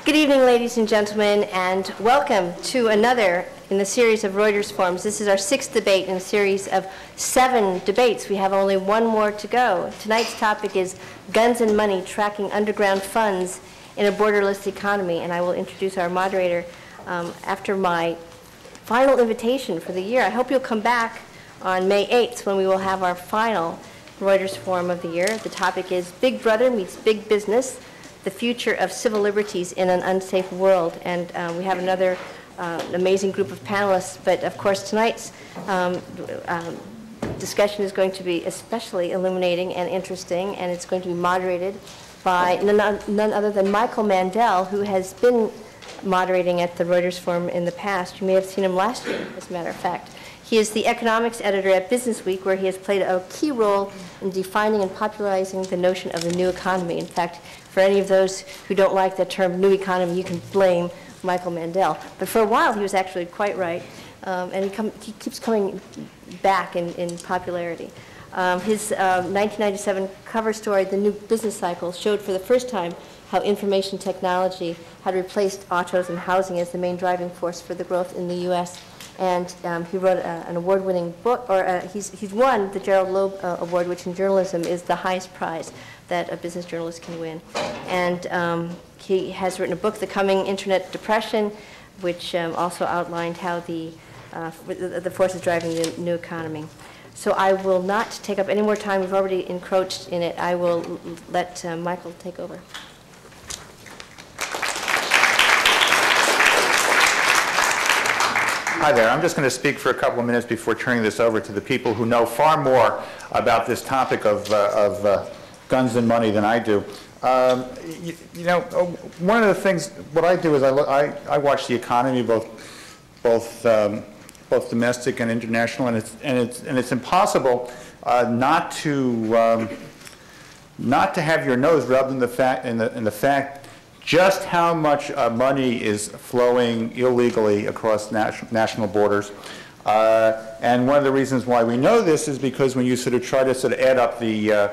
Good evening, ladies and gentlemen, and welcome to another in the series of Reuters Forums. This is our 6th debate in a series of 7 debates. We have only one more to go. Tonight's topic is Guns and Money, Tracking Underground Funds in a Borderless Economy, and I will introduce our moderator after my final invitation for the year. I hope you'll come back on May 8th when we will have our final Reuters Forum of the year. The topic is Big Brother Meets Big Business, the Future of Civil Liberties in an Unsafe World. And we have another amazing group of panelists, but of course tonight's discussion is going to be especially illuminating and interesting, and it's going to be moderated by none other than Michael Mandel, who has been moderating at the Reuters Forum in the past. You may have seen him last year, as a matter of fact. He is the economics editor at Business Week, where he has played a key role in defining and popularizing the notion of the new economy. In fact, for any of those who don't like the term new economy, you can blame Michael Mandel. But for a while, he was actually quite right, and he keeps coming back in popularity. His 1997 cover story, The New Business Cycle, showed for the first time how information technology had replaced autos and housing as the main driving force for the growth in the U.S. And he wrote an award-winning book, or he's won the Gerald Loeb Award, which in journalism is the highest prize that a business journalist can win. And he has written a book, The Coming Internet Depression, which also outlined how the forces driving the new economy. So I will not take up any more time. We've already encroached in it. I will let Michael take over. Hi there. I'm just going to speak for a couple of minutes before turning this over to the people who know far more about this topic of guns and money than I do. You know, one of the things, what I do is I watch the economy, both domestic and international, and it's impossible not to have your nose rubbed in the fact just how much money is flowing illegally across national borders. And one of the reasons why we know this is because when you try to add up the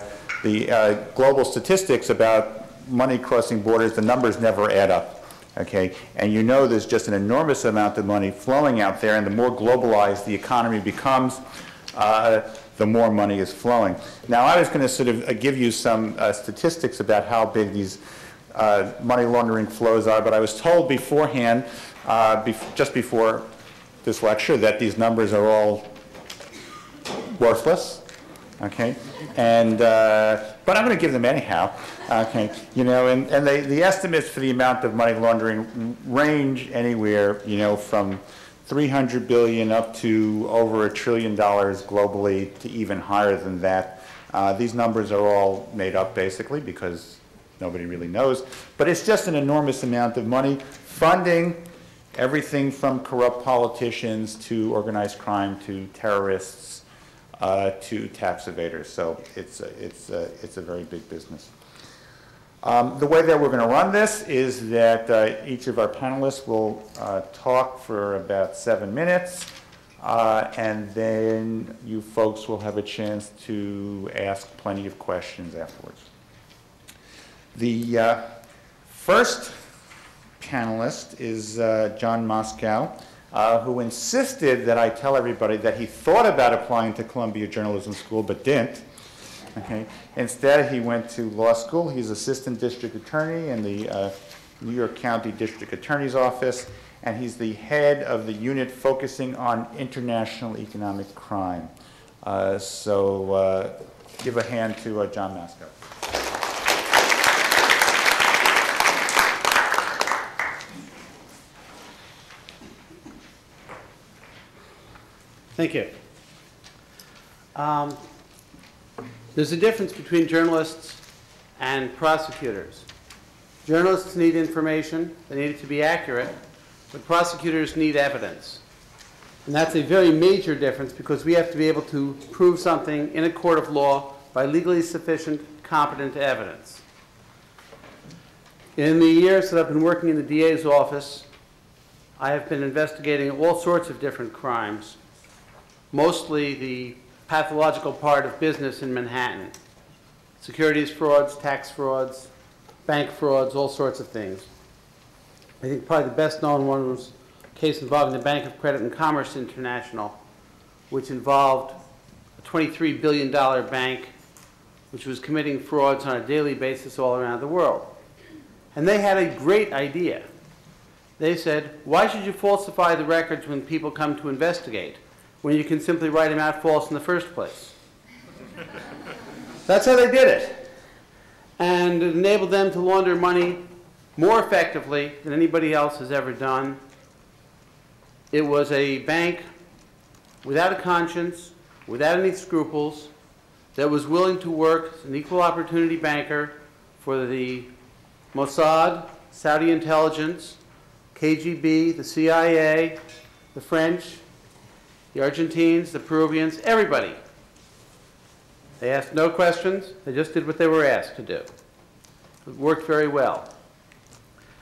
global statistics about money crossing borders, the numbers never add up. Okay, and you know there's just an enormous amount of money flowing out there, and the more globalized the economy becomes, the more money is flowing. Now, I was going to give you some statistics about how big these money laundering flows are, but I was told beforehand, just before this lecture, that these numbers are all worthless. Okay, and but I'm going to give them anyhow. Okay, you know, and the estimates for the amount of money laundering range anywhere, you know, from 300 billion up to over $1 trillion globally, to even higher than that. These numbers are all made up basically because nobody really knows, but it's just an enormous amount of money funding everything from corrupt politicians to organized crime to terrorists to tax evaders. So it's a very big business. The way that we're going to run this is that each of our panelists will talk for about 7 minutes, and then you folks will have a chance to ask plenty of questions afterwards. The first panelist is John Moscow, who insisted that I tell everybody that he thought about applying to Columbia Journalism School but didn't. Okay. Instead, he went to law school. He's assistant district attorney in the New York County District Attorney's Office, and he's the head of the unit focusing on international economic crime. So give a hand to John Moscow. Thank you. There's a difference between journalists and prosecutors. Journalists need information, they need it to be accurate, but prosecutors need evidence. And that's a very major difference because we have to be able to prove something in a court of law by legally sufficient, competent evidence. In the years that I've been working in the DA's office, I have been investigating all sorts of different crimes, mostly the pathological part of business in Manhattan. Securities frauds, tax frauds, bank frauds, all sorts of things. I think probably the best known one was a case involving the Bank of Credit and Commerce International, which involved a $23 billion bank which was committing frauds on a daily basis all around the world. And they had a great idea. They said, why should you falsify the records when people come to investigate, when you can simply write them out false in the first place? That's how they did it. And it enabled them to launder money more effectively than anybody else has ever done. It was a bank without a conscience, without any scruples, that was willing to work as an equal opportunity banker for the Mossad, Saudi intelligence, KGB, the CIA, the French, the Argentines, the Peruvians, everybody. They asked no questions. They just did what they were asked to do. It worked very well.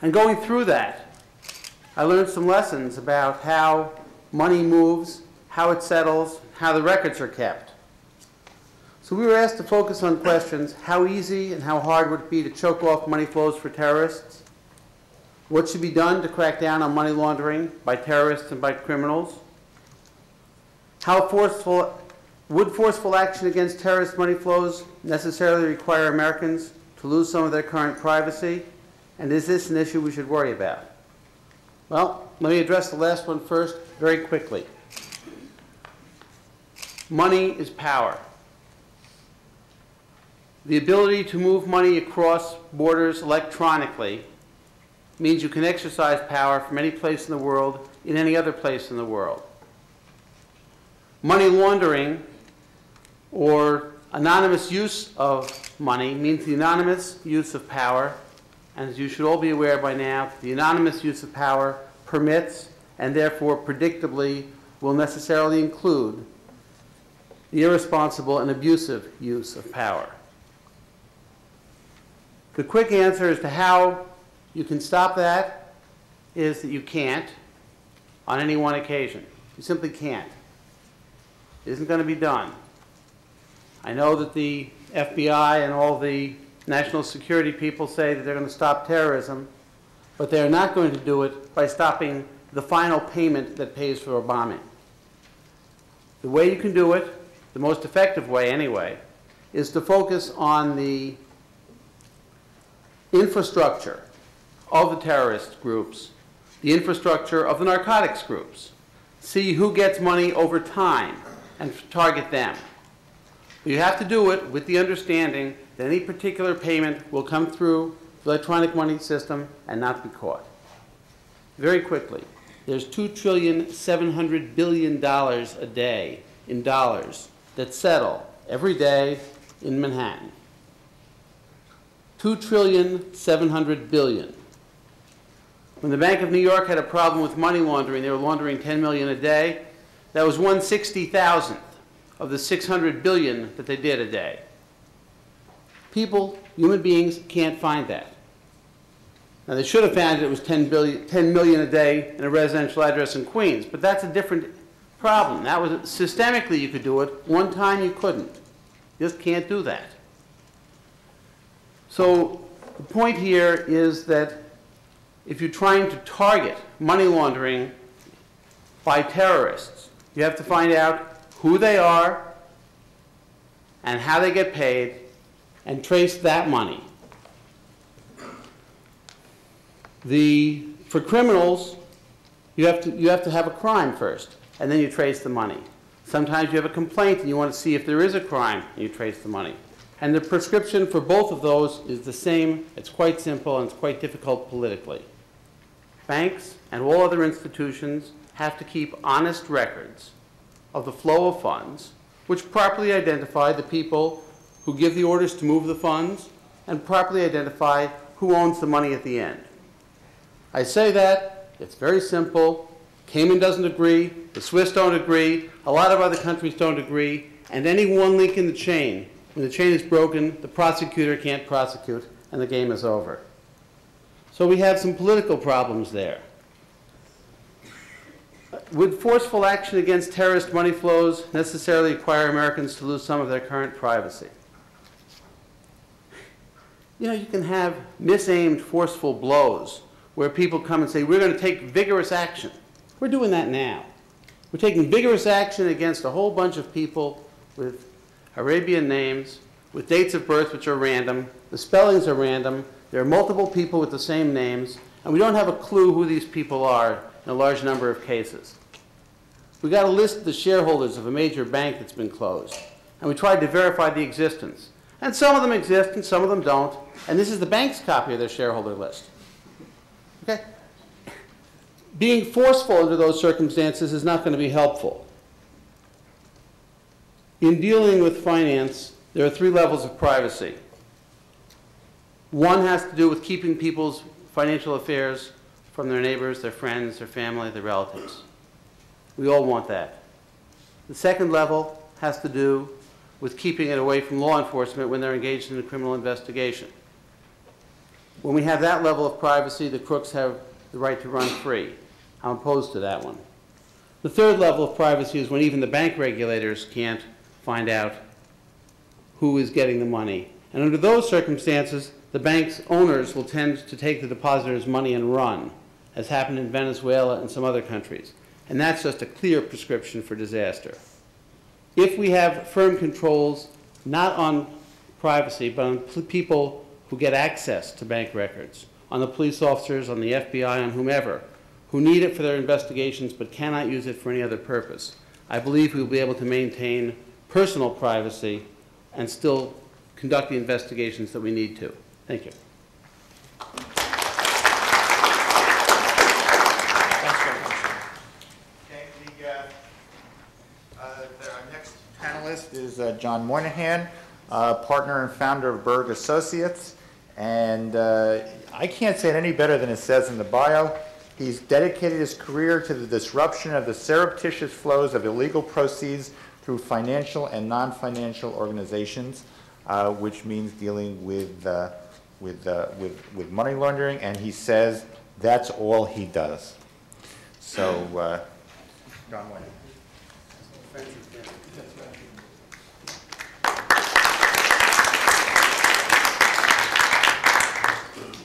And going through that, I learned some lessons about how money moves, how it settles, how the records are kept. So we were asked to focus on questions: how easy and how hard would it be to choke off money flows for terrorists? What should be done to crack down on money laundering by terrorists and by criminals? Would forceful action against terrorist money flows necessarily require Americans to lose some of their current privacy? And is this an issue we should worry about? Well, let me address the last one first very quickly. Money is power. The ability to move money across borders electronically means you can exercise power from any place in the world in any other place in the world. Money laundering, or anonymous use of money, means the anonymous use of power, and as you should all be aware by now, the anonymous use of power permits and therefore predictably will necessarily include the irresponsible and abusive use of power. The quick answer as to how you can stop that is that you can't on any one occasion. You simply can't. It isn't going to be done. I know that the FBI and all the national security people say that they're going to stop terrorism, but they're not going to do it by stopping the final payment that pays for a bombing. The way you can do it, the most effective way anyway, is to focus on the infrastructure of the terrorist groups, the infrastructure of the narcotics groups. See who gets money over time and target them. You have to do it with the understanding that any particular payment will come through the electronic money system and not be caught. Very quickly, there's $2.7 trillion a day in dollars that settle every day in Manhattan. $2.7 trillion. When the Bank of New York had a problem with money laundering, they were laundering $10 million a day. That was 1/60,000th of the $600 billion that they did a day. People, human beings, can't find that. Now, they should have found it was $10 million a day in a residential address in Queens, but that's a different problem. That was systemically you could do it. One time you couldn't. You just can't do that. So the point here is that if you're trying to target money laundering by terrorists, you have to find out who they are and how they get paid and trace that money. For criminals, you have to have a crime first, and then you trace the money. Sometimes you have a complaint and you want to see if there is a crime, and you trace the money. And the prescription for both of those is the same. It's quite simple and it's quite difficult politically. Banks and all other institutions have to keep honest records of the flow of funds, which properly identify the people who give the orders to move the funds and properly identify who owns the money at the end. I say that, it's very simple. Cayman doesn't agree, the Swiss don't agree, a lot of other countries don't agree, and any one link in the chain, when the chain is broken, the prosecutor can't prosecute and the game is over. So we have some political problems there. Would forceful action against terrorist money flows necessarily require Americans to lose some of their current privacy? You know, you can have misaimed forceful blows where people come and say, we're going to take vigorous action. We're doing that now. We're taking vigorous action against a whole bunch of people with Arabian names, with dates of birth which are random. The spellings are random. There are multiple people with the same names, and we don't have a clue who these people are in a large number of cases. We got a list of the shareholders of a major bank that's been closed, and we tried to verify the existence. And some of them exist and some of them don't, and this is the bank's copy of their shareholder list. Okay? Being forceful under those circumstances is not going to be helpful. In dealing with finance, there are 3 levels of privacy. One has to do with keeping people's financial affairs from their neighbors, their friends, their family, their relatives. We all want that. The second level has to do with keeping it away from law enforcement when they're engaged in a criminal investigation. When we have that level of privacy, the crooks have the right to run free. I'm opposed to that one. The third level of privacy is when even the bank regulators can't find out who is getting the money. And under those circumstances, the bank's owners will tend to take the depositors' money and run, as happened in Venezuela and some other countries. And that's just a clear prescription for disaster. If we have firm controls, not on privacy, but on people who get access to bank records, on the police officers, on the FBI, on whomever, who need it for their investigations but cannot use it for any other purpose, I believe we'll be able to maintain personal privacy and still conduct the investigations that we need to. Thank you. Our next panelist is John Moynihan, partner and founder of Berg Associates. And I can't say it any better than it says in the bio. He's dedicated his career to the disruption of the surreptitious flows of illegal proceeds through financial and non-financial organizations, which means dealing with money laundering. And he says that's all he does. So, John Moynihan.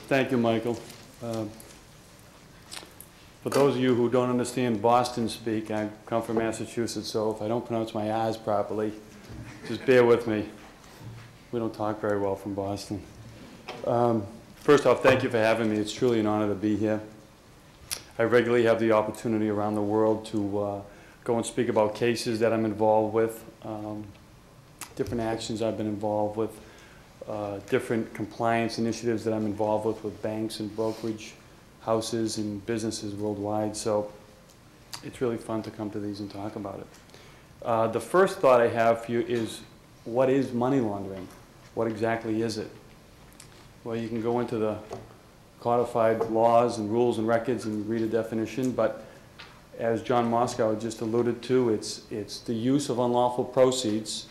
Thank you, Michael. For those of you who don't understand Boston speak, I come from Massachusetts, so if I don't pronounce my R's properly, just bear with me. We don't talk very well from Boston. First off, thank you for having me. It's truly an honor to be here. I regularly have the opportunity around the world to go and speak about cases that I'm involved with, different actions I've been involved with, different compliance initiatives that I'm involved with banks and brokerage houses and businesses worldwide. So it's really fun to come to these and talk about it. The first thought I have for you is, what is money laundering? What exactly is it? Well, you can go into the codified laws and rules and records and read a definition, but as John Moscow just alluded to, it's the use of unlawful proceeds,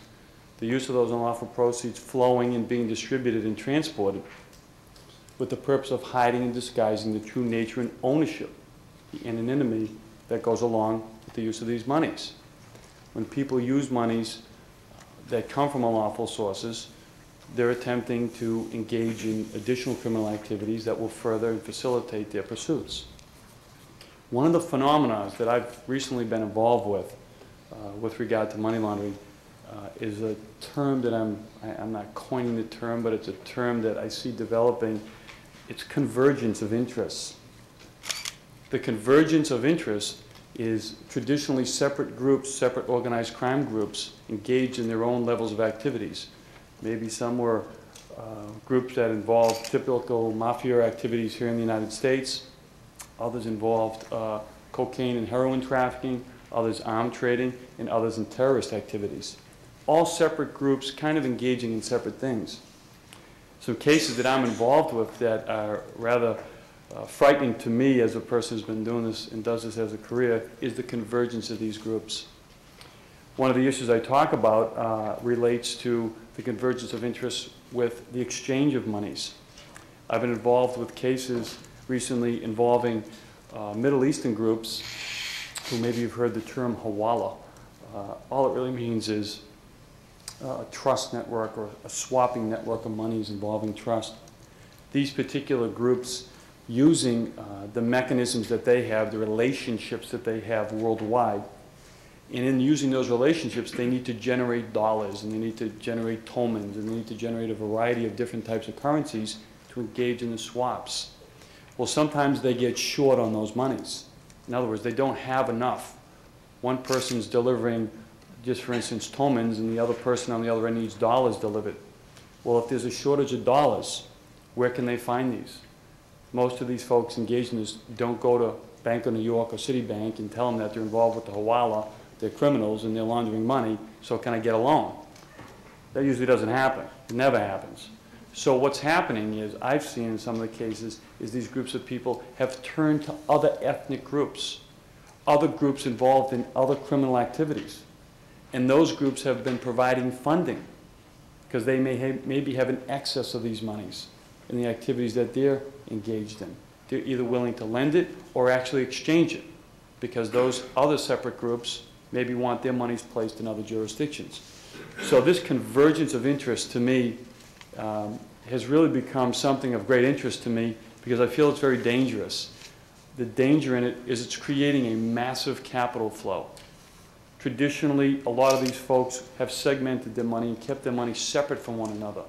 the use of those unlawful proceeds flowing and being distributed and transported with the purpose of hiding and disguising the true nature and ownership, the anonymity that goes along with the use of these monies. When people use monies that come from unlawful sources, they're attempting to engage in additional criminal activities that will further and facilitate their pursuits. One of the phenomena that I've recently been involved with regard to money laundering is a term that I'm not coining the term, but it's a term that I see developing. It's convergence of interests. The convergence of interests is traditionally separate groups, separate organized crime groups engaged in their own levels of activities. Maybe some were groups that involved typical mafia activities here in the United States. Others involved cocaine and heroin trafficking, others arms trading, and others in terrorist activities. All separate groups kind of engaging in separate things. Some cases that I'm involved with that are rather frightening to me as a person who's been doing this and does this as a career is the convergence of these groups. One of the issues I talk about relates to the convergence of interests with the exchange of monies. I've been involved with cases recently involving Middle Eastern groups who maybe you've heard the term hawala. All it really means is a trust network or a swapping network of monies involving trust. These particular groups using the mechanisms that they have, the relationships that they have worldwide. And in using those relationships, they need to generate dollars, and they need to generate tomans, and they need to generate a variety of different types of currencies to engage in the swaps. Well, sometimes they get short on those monies. In other words, they don't have enough. One person's delivering, just for instance, tomans, and the other person on the other end needs dollars delivered. Well, if there's a shortage of dollars, where can they find these? Most of these folks engaged in this don't go to Bank of New York or Citibank and tell them that they're involved with the Hawala, they're criminals and they're laundering money, so can I get a loan? That usually doesn't happen. It never happens. So what's happening is, I've seen in some of the cases, is these groups of people have turned to other ethnic groups, other groups involved in other criminal activities. And those groups have been providing funding because they maybe have an excess of these monies in the activities that they're engaged in. They're either willing to lend it or actually exchange it because those other separate groups maybe want their monies placed in other jurisdictions. So this convergence of interest to me has really become something of great interest to me because I feel it's very dangerous. The danger in it is it's creating a massive capital flow. Traditionally, a lot of these folks have segmented their money and kept their money separate from one another.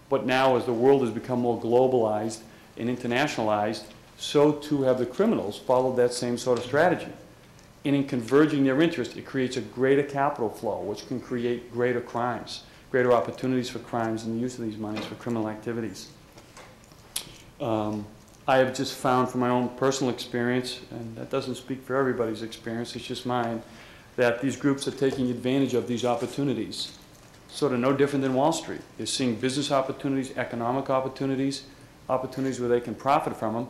But now, as the world has become more globalized and internationalized, so too have the criminals followed that same sort of strategy. And in converging their interest, it creates a greater capital flow, which can create greater crimes, greater opportunities for crimes and the use of these monies for criminal activities. I have just found from my own personal experience, and that doesn't speak for everybody's experience, it's just mine, that these groups are taking advantage of these opportunities. Sort of no different than Wall Street. They're seeing business opportunities, economic opportunities, opportunities where they can profit from them,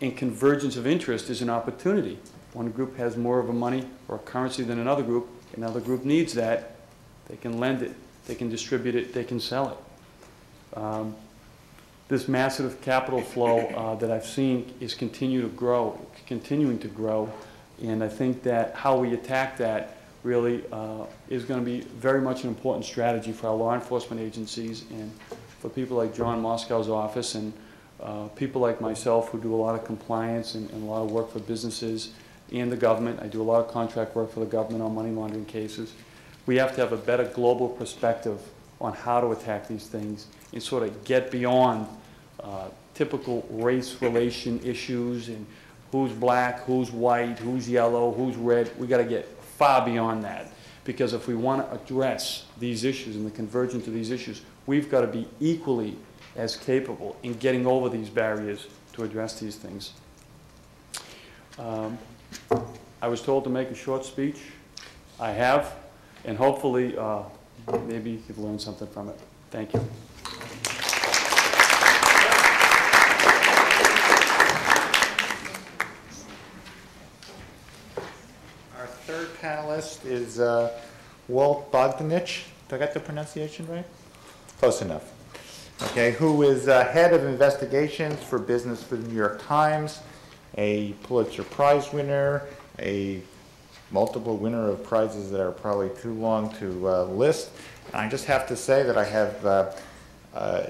and convergence of interest is an opportunity. One group has more of a money or a currency than another group needs that, they can lend it, they can distribute it, they can sell it. This massive capital flow that I've seen is continuing to grow, and I think that how we attack that really is going to be very much an important strategy for our law enforcement agencies and for people like John Moskow's office and people like myself who do a lot of compliance and a lot of work for businesses and the government. I do a lot of contract work for the government on money laundering cases. We have to have a better global perspective on how to attack these things and sort of get beyond typical race relation issues and who's black, who's white, who's yellow, who's red. We got to get far beyond that, because if we want to address these issues and the convergence of these issues, we've got to be equally as capable in getting over these barriers to address these things. I was told to make a short speech. I have, and hopefully maybe you've learned something from it. Thank you. Our third panelist is Walt Bogdanich. Did I get the pronunciation right? Close enough. Okay, who is head of investigations for business for the New York Times, a Pulitzer Prize winner, a multiple winner of prizes that are probably too long to list. I just have to say that I have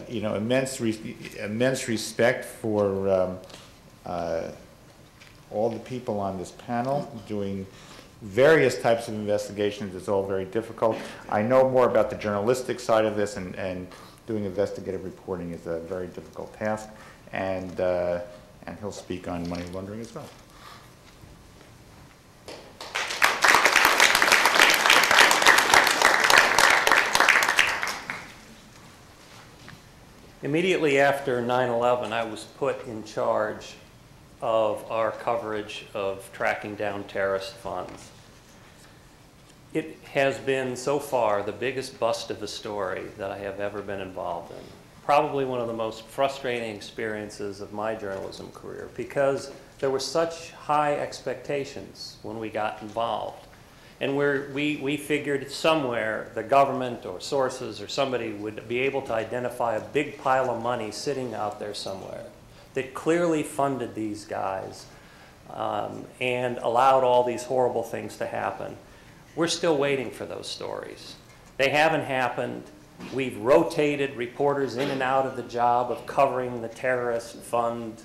immense respect for all the people on this panel doing various types of investigations. It's all very difficult. I know more about the journalistic side of this, and doing investigative reporting is a very difficult task, and he'll speak on money laundering as well. Immediately after 9/11, I was put in charge of our coverage of tracking down terrorist funds. It has been, so far, the biggest bust of a story that I have ever been involved in. Probably one of the most frustrating experiences of my journalism career, because there were such high expectations when we got involved. And we figured somewhere the government or sources or somebody would be able to identify a big pile of money sitting out there somewhere that clearly funded these guys and allowed all these horrible things to happen. We're still waiting for those stories. They haven't happened. We've rotated reporters in and out of the job of covering the terrorist fund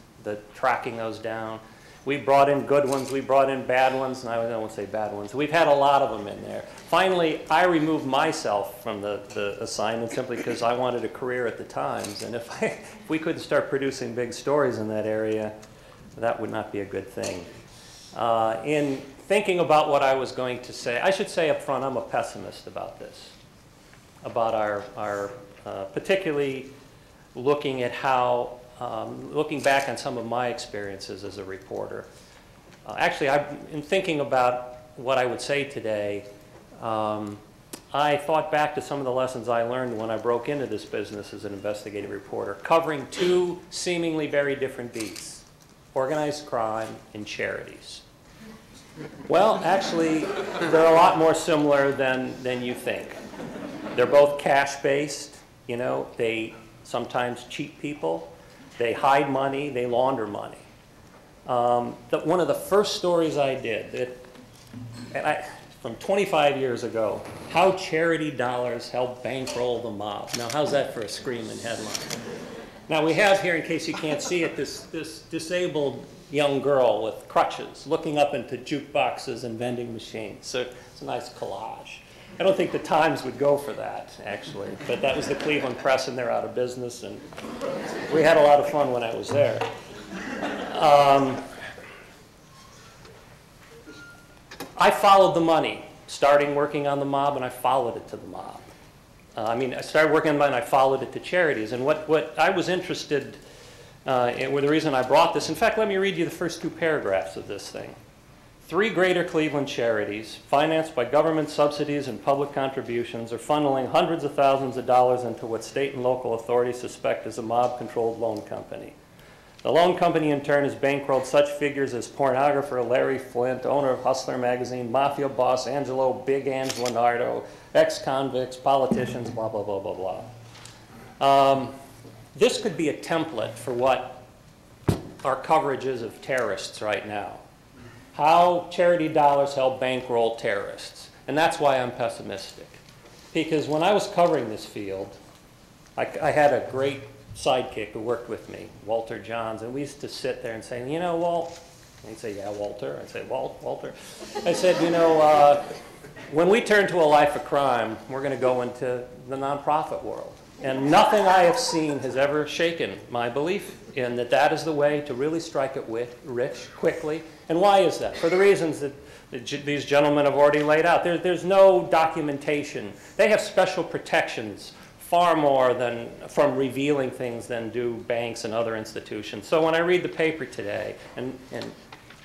tracking those down. We brought in good ones, we brought in bad ones, and I won't say bad ones. We've had a lot of them in there. Finally, I removed myself from the assignment simply because I wanted a career at the Times, and if we couldn't start producing big stories in that area, that would not be a good thing. In thinking about what I was going to say, I should say up front, I'm a pessimist about this, about our particularly looking at how, looking back on some of my experiences as a reporter. Actually, in thinking about what I would say today, I thought back to some of the lessons I learned when I broke into this business as an investigative reporter, covering two seemingly very different beats: organized crime and charities. Well, actually, they're a lot more similar than you think. They're both cash-based. You know, they sometimes cheat people. They hide money. They launder money. One of the first stories I did, from 25 years ago, how charity dollars help bankroll the mob. Now, how's that for a screaming headline? Now, we have here, in case you can't see it, this disabled young girl with crutches looking up into jukeboxes and vending machines. So it's a nice collage. I don't think the Times would go for that, actually, but that was the Cleveland Press, and they're out of business, and we had a lot of fun when I was there. I followed the money, starting working on the mob, and I followed it to the mob. I started working on it, and I followed it to charities, and what I was interested in, the reason I brought this, in fact, let me read you the first two paragraphs of this thing. 3 greater Cleveland charities, financed by government subsidies and public contributions, are funneling hundreds of thousands of dollars into what state and local authorities suspect is a mob-controlled loan company. The loan company, in turn, has bankrolled such figures as pornographer Larry Flint, owner of Hustler magazine, mafia boss Angelo Big Ange Leonardo, ex-convicts, politicians, blah, blah, blah, blah, blah. This could be a template for what our coverage is of terrorists right now. How charity dollars help bankroll terrorists. And that's why I'm pessimistic. Because when I was covering this field, I had a great sidekick who worked with me, Walter Johns, and we used to sit there and say, you know, Walt, and he'd say, yeah, Walter. I'd say, Walter. I said, you know, when we turn to a life of crime, we're going to go into the nonprofit world. And nothing I have seen has ever shaken my belief in that is the way to really strike it rich quickly. And why is that? For the reasons that these gentlemen have already laid out. There's no documentation. They have special protections far more than from revealing things than do banks and other institutions. So when I read the paper today and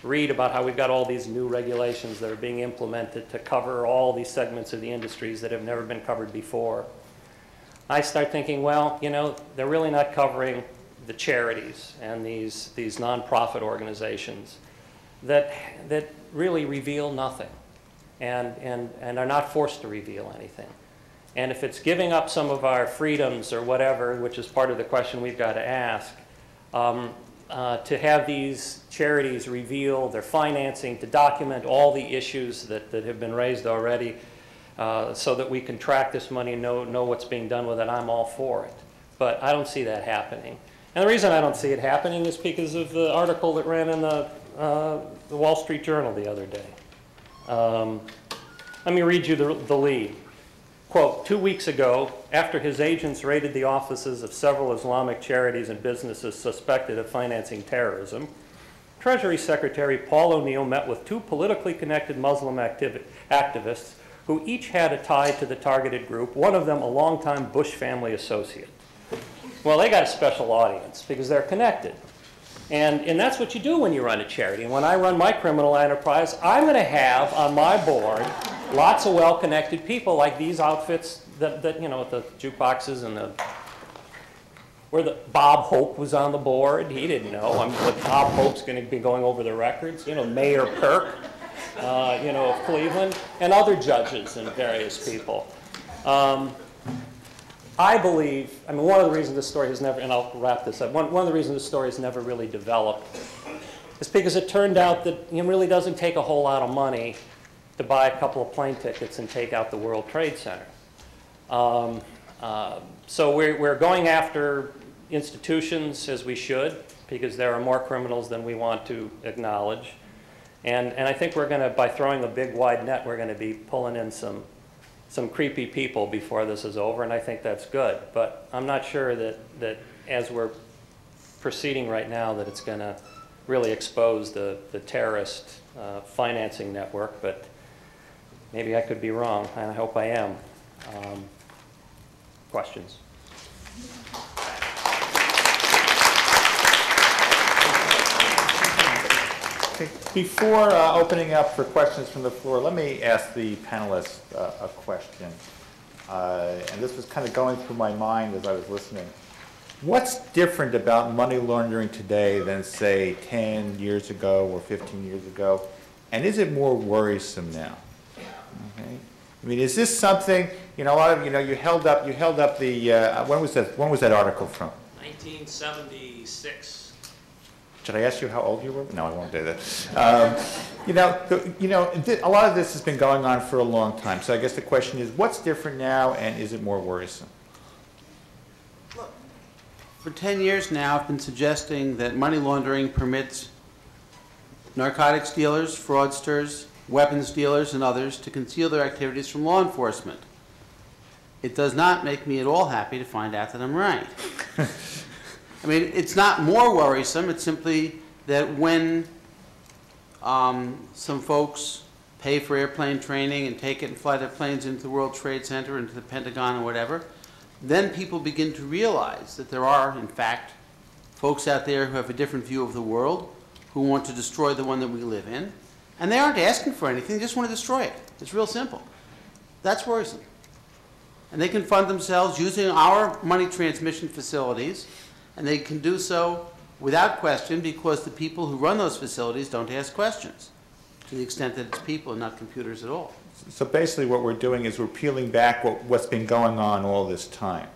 read about how we've got all these new regulations that are being implemented to cover all these segments of the industries that have never been covered before, I start thinking, well, you know, they're really not covering the charities and these nonprofit organizations that really reveal nothing and are not forced to reveal anything. And if it's giving up some of our freedoms or whatever, which is part of the question we've got to ask, to have these charities reveal their financing, to document all the issues that have been raised already, so that we can track this money and know what's being done with it, I'm all for it. But I don't see that happening. And the reason I don't see it happening is because of the article that ran in the Wall Street Journal the other day. Let me read you the lead. Quote, 2 weeks ago, after his agents raided the offices of several Islamic charities and businesses suspected of financing terrorism, Treasury Secretary Paul O'Neill met with 2 politically connected Muslim activists who each had a tie to the targeted group, one of them a longtime Bush family associate. Well, they got a special audience because they're connected. And that's what you do when you run a charity. And when I run my criminal enterprise, I'm going to have on my board lots of well-connected people like these outfits that you know, the jukeboxes and where Bob Hope was on the board. He didn't know. But Bob Hope's going to be going over the records. You know, Mayor Perk, you know, of Cleveland, and other judges and various people. I believe, I mean, one of the reasons this story has never, and I'll wrap this up, one of the reasons this story has never really developed is because it turned out that it really doesn't take a whole lot of money to buy a couple of plane tickets and take out the World Trade Center. So we're going after institutions as we should, because there are more criminals than we want to acknowledge. And I think we're going to, by throwing a big wide net, we're going to be pulling in some creepy people before this is over, and I think that's good. But I'm not sure that as we're proceeding right now that it's going to really expose the terrorist financing network, but maybe I could be wrong, and I hope I am. Questions? Before opening up for questions from the floor, let me ask the panelists a question. And this was kind of going through my mind as I was listening. What's different about money laundering today than, say, 10 years ago or 15 years ago? And is it more worrisome now? Okay. I mean, is this something, a lot of, you held up the, when was that article from? 1976. Should I ask you how old you were? No, I won't do that. A lot of this has been going on for a long time. So I guess the question is, what's different now, and is it more worrisome? Look, for 10 years now, I've been suggesting that money laundering permits narcotics dealers, fraudsters, weapons dealers, and others to conceal their activities from law enforcement. It does not make me at all happy to find out that I'm right. I mean, it's not more worrisome. It's simply that when some folks pay for airplane training and take it and fly their planes into the World Trade Center, into the Pentagon or whatever, then people begin to realize that there are, in fact, folks out there who have a different view of the world, who want to destroy the one that we live in. And they aren't asking for anything. They just want to destroy it. It's real simple. That's worrisome. And they can fund themselves using our money transmission facilities, and they can do so without question because the people who run those facilities don't ask questions, to the extent that it's people and not computers at all. So basically what we're doing is we're peeling back what's been going on all this time,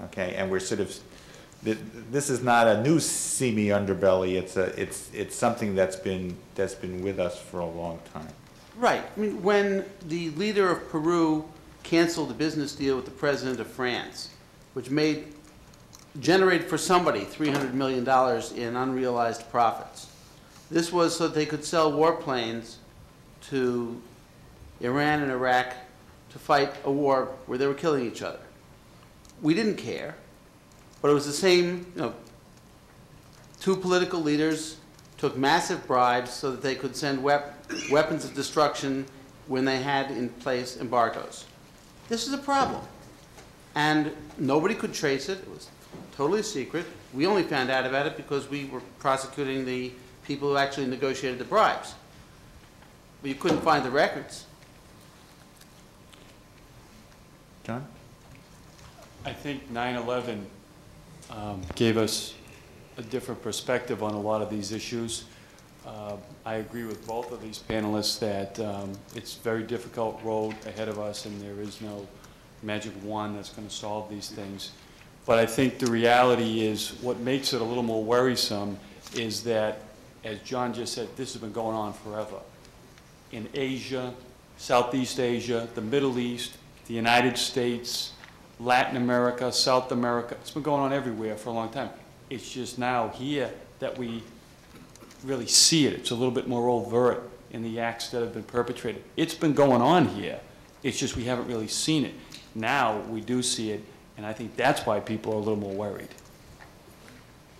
okay? And we're sort of, this is not a new seamy underbelly. It's something that's been with us for a long time. Right. I mean, when the leader of Peru canceled the business deal with the president of France, which generated for somebody $300 million in unrealized profits. This was so that they could sell warplanes to Iran and Iraq to fight a war where they were killing each other. We didn't care, but it was the same, two political leaders took massive bribes so that they could send weapons of destruction when they had in place embargoes. This is a problem. And nobody could trace it. It was totally secret. We only found out about it because we were prosecuting the people who actually negotiated the bribes. But you couldn't find the records. John? I think 9/11 gave us a different perspective on a lot of these issues. I agree with both of these panelists that it's a very difficult road ahead of us, and there is no magic wand that's going to solve these things. But I think the reality is what makes it a little more worrisome is that, as John just said, this has been going on forever. In Asia, Southeast Asia, the Middle East, the United States, Latin America, South America, it's been going on everywhere for a long time. It's just now here that we really see it. It's a little bit more overt in the acts that have been perpetrated. It's been going on here. It's just we haven't really seen it. Now we do see it, and I think that's why people are a little more worried.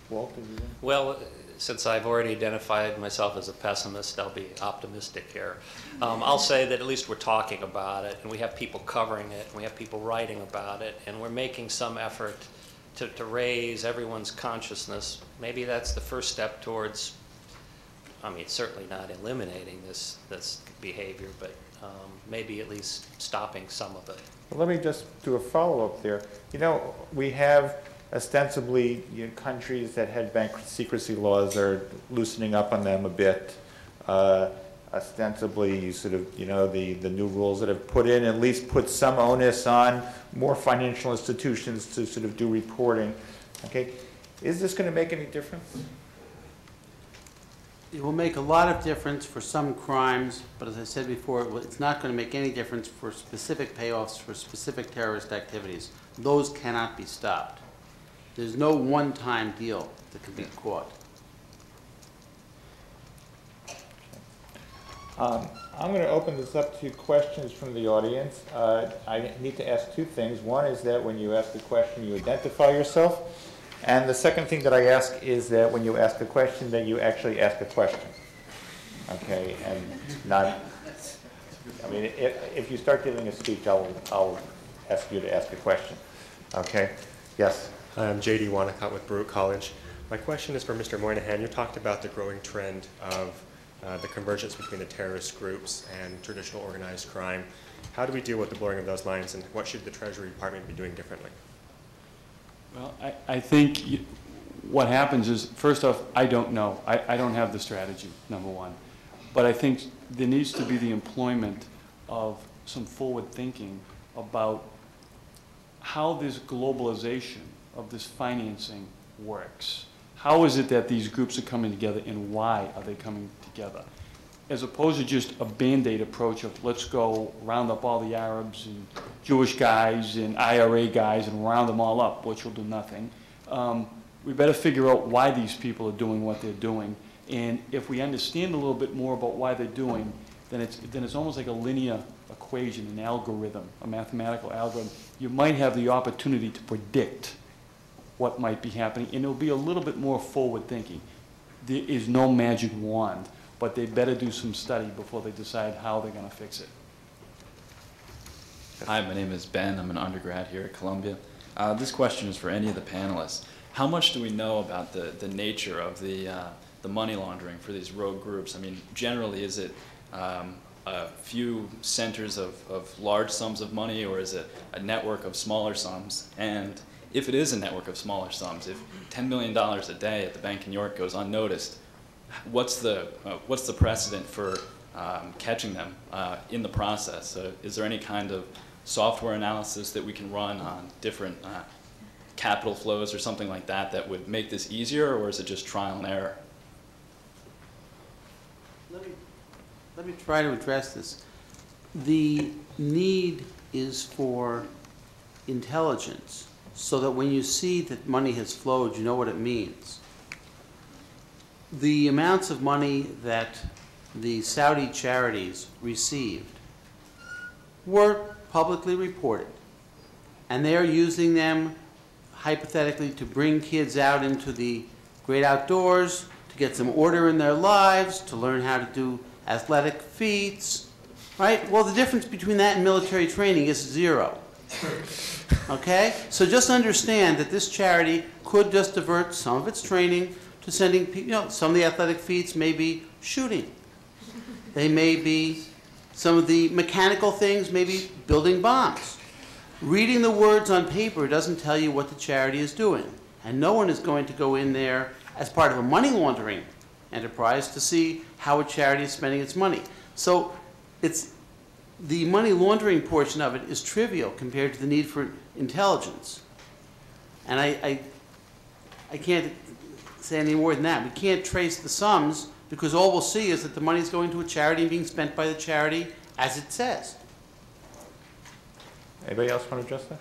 Walt, Well, since I've already identified myself as a pessimist, I'll be optimistic here. I'll say that at least we're talking about it, and we have people covering it, and we have people writing about it, and we're making some effort to raise everyone's consciousness. Maybe that's the first step towards, I mean, certainly not eliminating this behavior, but maybe at least stopping some of it. Well, let me just do a follow-up there. We have ostensibly countries that had bank secrecy laws are loosening up on them a bit. Ostensibly, sort of, the new rules that have put in at least put some onus on more financial institutions to sort of do reporting. Okay, is this going to make any difference? It will make a lot of difference for some crimes, but as I said before, it's not going to make any difference for specific payoffs for specific terrorist activities. Those cannot be stopped. There's no one-time deal that can be caught. I'm going to open this up to questions from the audience. I need to ask two things. One is that when you ask a question, you identify yourself. And the second thing that I ask is that when you ask a question, that you actually ask a question. Okay, and not, I mean, if you start giving a speech, I'll ask you to ask a question. Okay, yes? I'm J.D. Wanacott with Baruch College. My question is for Mr. Moynihan. You talked about the growing trend of the convergence between the terrorist groups and traditional organized crime. How do we deal with the blurring of those lines, and what should the Treasury Department be doing differently? Well, I think what happens is, first off, I don't know. I don't have the strategy, number one. But I think there needs to be the employment of some forward thinking about how this globalization of this financing works. How is it that these groups are coming together, and why are they coming together? As opposed to just a Band-Aid approach of let's go round up all the Arabs and Jewish guys and IRA guys and round them all up, which will do nothing. We better figure out why these people are doing what they're doing. And if we understand a little bit more about why they're doing, then it's almost like a linear equation, an algorithm, a mathematical algorithm. You might have the opportunity to predict what might be happening, and it'll be a little bit more forward thinking. There is no magic wand, but they better do some study before they decide how they're going to fix it. Hi, my name is Ben. I'm an undergrad here at Columbia. This question is for any of the panelists. How much do we know about the nature of the money laundering for these rogue groups? I mean, generally, is it a few centers of large sums of money, or is it a network of smaller sums? And if it is a network of smaller sums, if $10 million a day at the Bank in York goes unnoticed, what's the precedent for catching them in the process? Is there any kind of software analysis that we can run on different capital flows or something like that that would make this easier, or is it just trial and error? Let me try to address this. The need is for intelligence, so that when you see that money has flowed, you know what it means. The amounts of money that the Saudi charities received were publicly reported, and they are using them hypothetically to bring kids out into the great outdoors, to get some order in their lives, to learn how to do athletic feats, right? Well, the difference between that and military training is zero. Okay? So just understand that this charity could just divert some of its training to sending people, some of the athletic feats may be shooting. They may be, some of the mechanical things may be building bombs. Reading the words on paper doesn't tell you what the charity is doing. And no one is going to go in there as part of a money laundering enterprise to see how a charity is spending its money. So it's, the money laundering portion of it is trivial compared to the need for intelligence. And I can't say any more than that. We can't trace the sums because all we'll see is that the money is going to a charity and being spent by the charity as it says. Anybody else want to address that?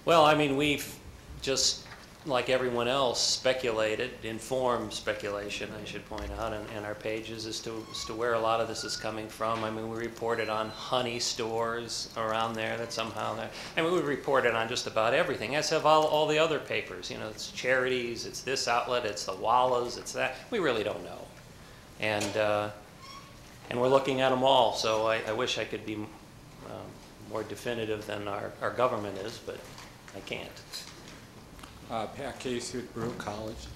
Well, I mean, we've just, like everyone else, speculated, informed speculation, I should point out, in our pages as to where a lot of this is coming from. I mean, we reported on honey stores around there that somehow, I mean, we reported on just about everything, as have all the other papers. You know, it's charities, it's this outlet, it's the Wallas, it's that. We really don't know. And we're looking at them all, so I wish I could be more definitive than our government is, but I can't. Pat Casey at Baruch College.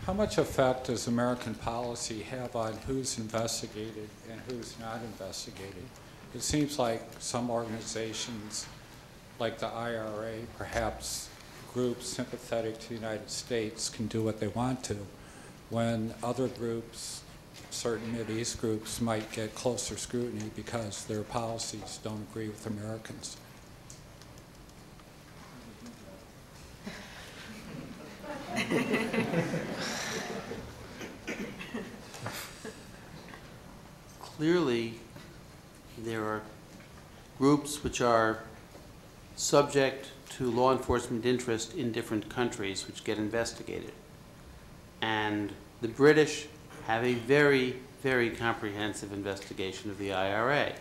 How much effect does American policy have on who's investigated and who's not investigated? It seems like some organizations, like the IRA, perhaps groups sympathetic to the United States, can do what they want to, when other groups, certain Mideast groups, might get closer scrutiny because their policies don't agree with Americans. Clearly, there are groups which are subject to law enforcement interests in different countries which get investigated. And the British have a very, very comprehensive investigation of the IRA.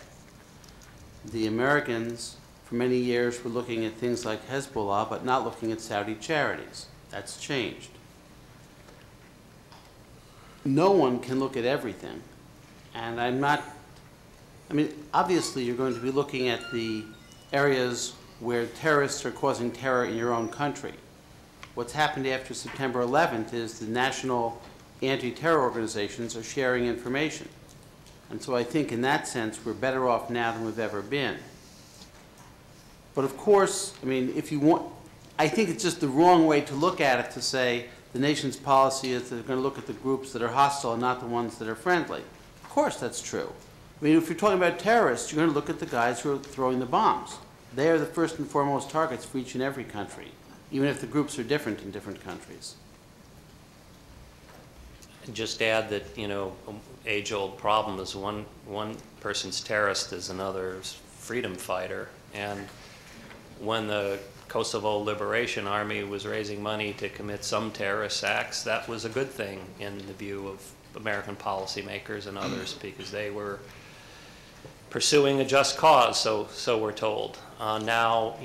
The Americans, for many years, were looking at things like Hezbollah, but not looking at Saudi charities. That's changed. No one can look at everything. And obviously you're going to be looking at the areas where terrorists are causing terror in your own country. What's happened after September 11th is the national anti-terror organizations are sharing information. And so I think in that sense we're better off now than we've ever been. But of course, if you want, I think it's just the wrong way to look at it to say the nation's policy is that they're going to look at the groups that are hostile and not the ones that are friendly. Of course that's true. If you're talking about terrorists, you're going to look at the guys who are throwing the bombs. They are the first and foremost targets for each and every country, even if the groups are different in different countries. And just add that, age-old problem is one person's terrorist is another's freedom fighter. And when the Kosovo Liberation Army was raising money to commit some terrorist acts, that was a good thing in the view of American policymakers and others, because they were pursuing a just cause, so we're told. Now,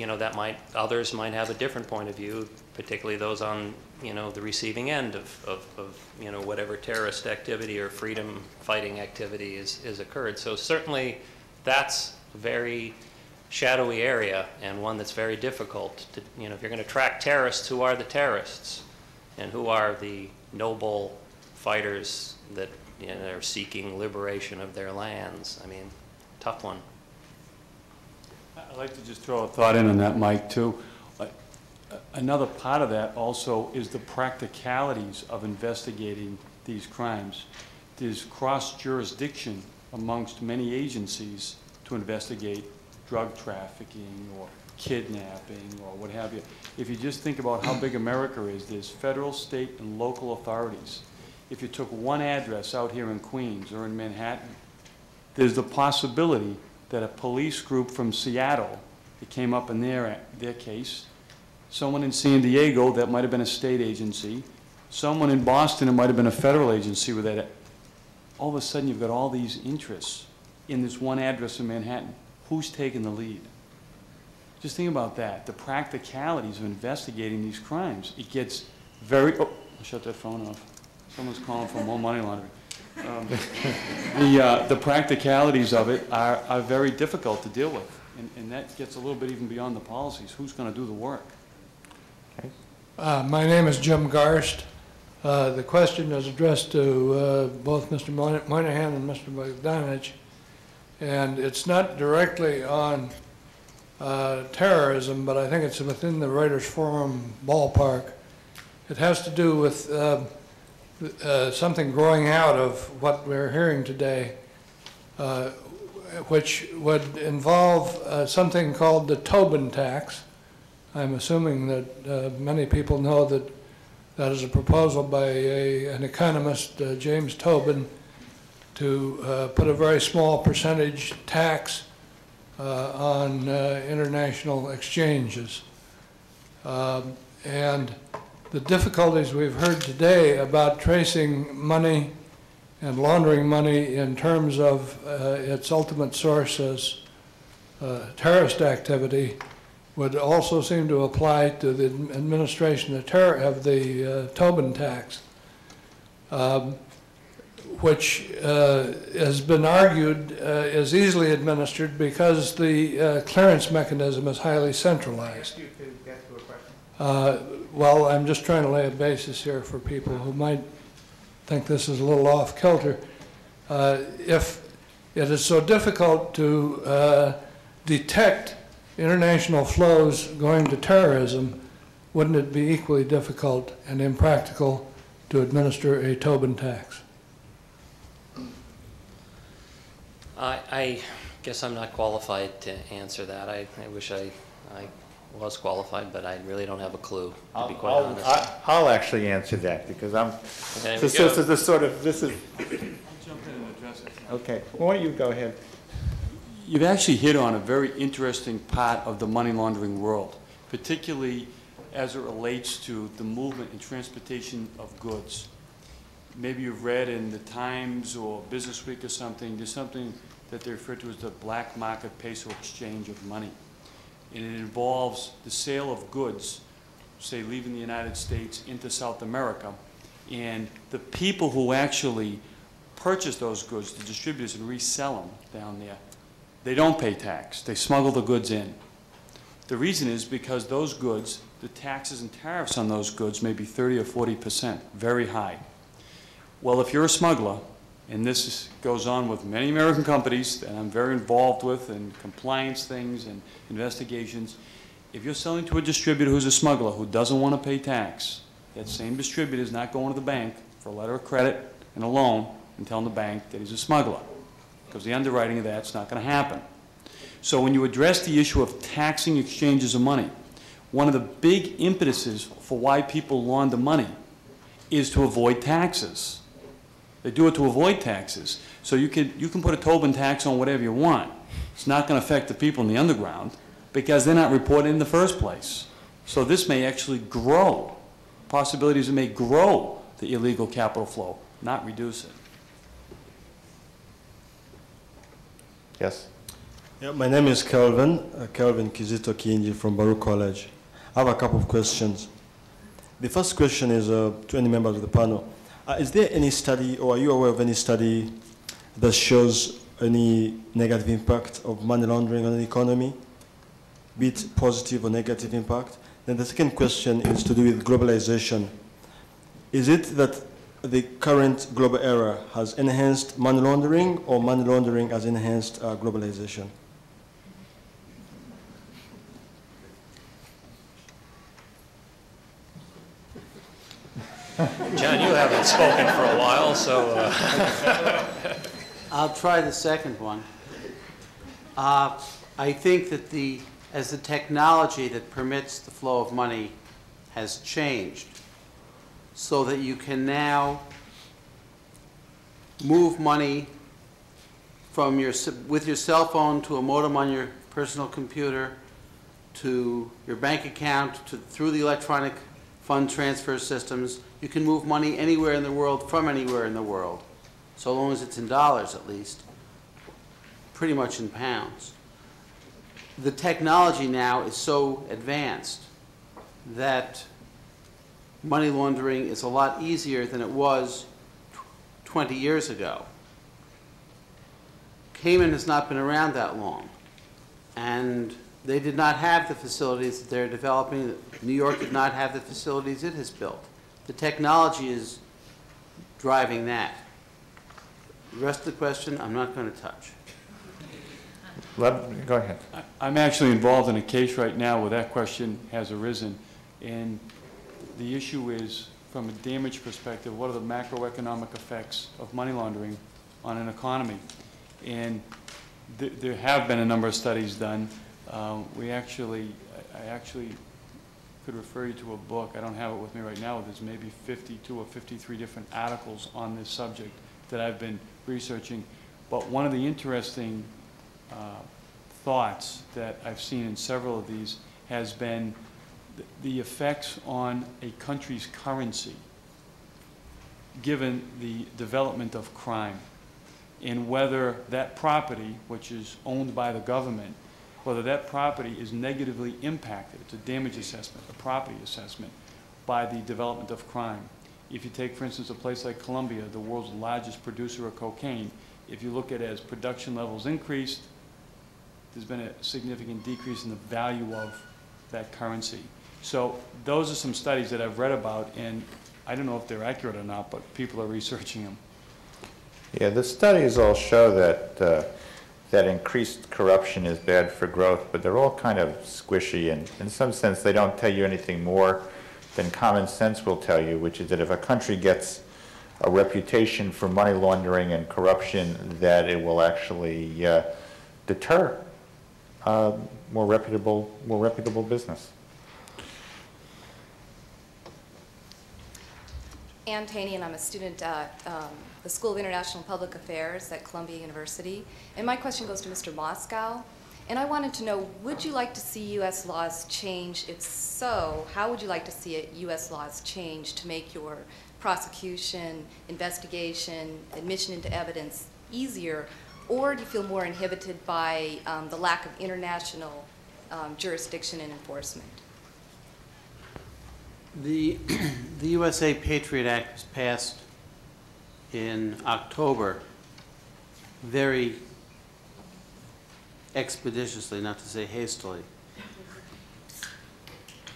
others might have a different point of view, particularly those on, the receiving end of whatever terrorist activity or freedom fighting activity is occurred. So certainly that's a very shadowy area and one that's very difficult to, if you're going to track terrorists, who are the terrorists and who are the noble fighters that are seeking liberation of their lands? Tough one. I'd like to just throw a thought in on that, Mike, too. Another part of that also is the practicalities of investigating these crimes. There's cross-jurisdiction amongst many agencies to investigate drug trafficking or kidnapping or what have you. If you just think about how big America is, there's federal, state, and local authorities. If you took one address out here in Queens or in Manhattan, there's the possibility that a police group from Seattle, it came up in their case, someone in San Diego, that might have been a state agency, someone in Boston, it might have been a federal agency with that. All of a sudden you've got all these interests in this one address in Manhattan. Who's taking the lead? Just think about that, the practicalities of investigating these crimes. It gets very, oh, I'll shut that phone off. Someone's calling for more money laundering. The practicalities of it are very difficult to deal with, and that gets a little bit even beyond the policies. Who's going to do the work? Okay. My name is Jim Garst. The question is addressed to both Mr. Moynihan and Mr. Bogdanich, and it's not directly on terrorism, but I think it's within the Reuters Forum ballpark. It has to do with something growing out of what we're hearing today, which would involve something called the Tobin tax. I'm assuming that many people know that that is a proposal by an economist, James Tobin, to put a very small percentage tax on international exchanges. And the difficulties we've heard today about tracing money and laundering money in terms of its ultimate source as terrorist activity would also seem to apply to the administration of the Tobin tax, which has been argued is easily administered because the clearance mechanism is highly centralized. Well, I'm just trying to lay a basis here for people who might think this is a little off kilter. If it is so difficult to detect international flows going to terrorism, wouldn't it be equally difficult and impractical to administer a Tobin tax? I guess I'm not qualified to answer that. I wish I was qualified, but I really don't have a clue, to be quite honest. I'll actually answer that, because this is. Okay, well, why don't you go ahead? You've actually hit on a very interesting part of the money laundering world. particularly as it relates to the movement and transportation of goods. Maybe you've read in the Times or Business Week or something, there's something that they refer to as the black market peso exchange of money. And it involves the sale of goods, say leaving the United States into South America, and the people who actually purchase those goods, the distributors, and resell them down there, they don't pay tax. They smuggle the goods in. The reason is because those goods, the taxes and tariffs on those goods may be 30 or 40%, very high. Well, if you're a smuggler, and this goes on with many American companies that I'm very involved with, and compliance things and investigations, if you're selling to a distributor who's a smuggler who doesn't want to pay tax, that same distributor is not going to the bank for a letter of credit and a loan and telling the bank that he's a smuggler, because the underwriting of that's not going to happen. So when you address the issue of taxing exchanges of money, one of the big impetuses for why people launder money is to avoid taxes. They do it to avoid taxes. So you can put a Tobin tax on whatever you want. It's not going to affect the people in the underground because they're not reported in the first place. So this may actually grow. Possibilities it may grow the illegal capital flow, not reduce it. Yes? Yeah, my name is Kelvin Kizito Kinji from Baruch College. I have a couple of questions. The first question is to any members of the panel. Is there any study, or are you aware of any study that shows any negative impact of money laundering on the economy, be it positive or negative impact? Then the second question is to do with globalization. Is it that the current global era has enhanced money laundering, or money laundering has enhanced globalization? John, you haven't spoken for a while, so... I'll try the second one. I think that as the technology that permits the flow of money has changed, so that you can now move money from with your cell phone to a modem on your personal computer, to your bank account, through the electronic fund transfer systems. You can move money anywhere in the world from anywhere in the world, so long as it's in dollars at least, pretty much in pounds. The technology now is so advanced that money laundering is a lot easier than it was 20 years ago. Cayman has not been around that long, and they did not have the facilities that they're developing. New York did not have the facilities it has built. The technology is driving that. The rest of the question, I'm not going to touch. Go ahead. I'm actually involved in a case right now where that question has arisen, and the issue is, from a damage perspective, what are the macroeconomic effects of money laundering on an economy? And there have been a number of studies done. I actually could refer you to a book. I don't have it with me right now. There's maybe 52 or 53 different articles on this subject that I've been researching. But one of the interesting thoughts that I've seen in several of these has been the effects on a country's currency given the development of crime, and whether that property, which is owned by the government, whether that property is negatively impacted. It's a damage assessment, a property assessment, by the development of crime. If you take, for instance, a place like Colombia, the world's largest producer of cocaine, if you look at it as production levels increased, there's been a significant decrease in the value of that currency. So those are some studies that I've read about, and I don't know if they're accurate or not, but people are researching them. Yeah, the studies all show that that increased corruption is bad for growth, but they're all kind of squishy, and in some sense they don't tell you anything more than common sense will tell you, which is that if a country gets a reputation for money laundering and corruption, that it will actually deter more reputable business. Ann Taney, and I'm a student at the School of International Public Affairs at Columbia University. And my question goes to Mr. Moscow. And I wanted to know, would you like to see U.S. laws change? If so, how would you like to see U.S. laws change to make your prosecution, investigation, admission into evidence easier? Or do you feel more inhibited by the lack of international jurisdiction and enforcement? The USA Patriot Act was passed in October very expeditiously, not to say hastily.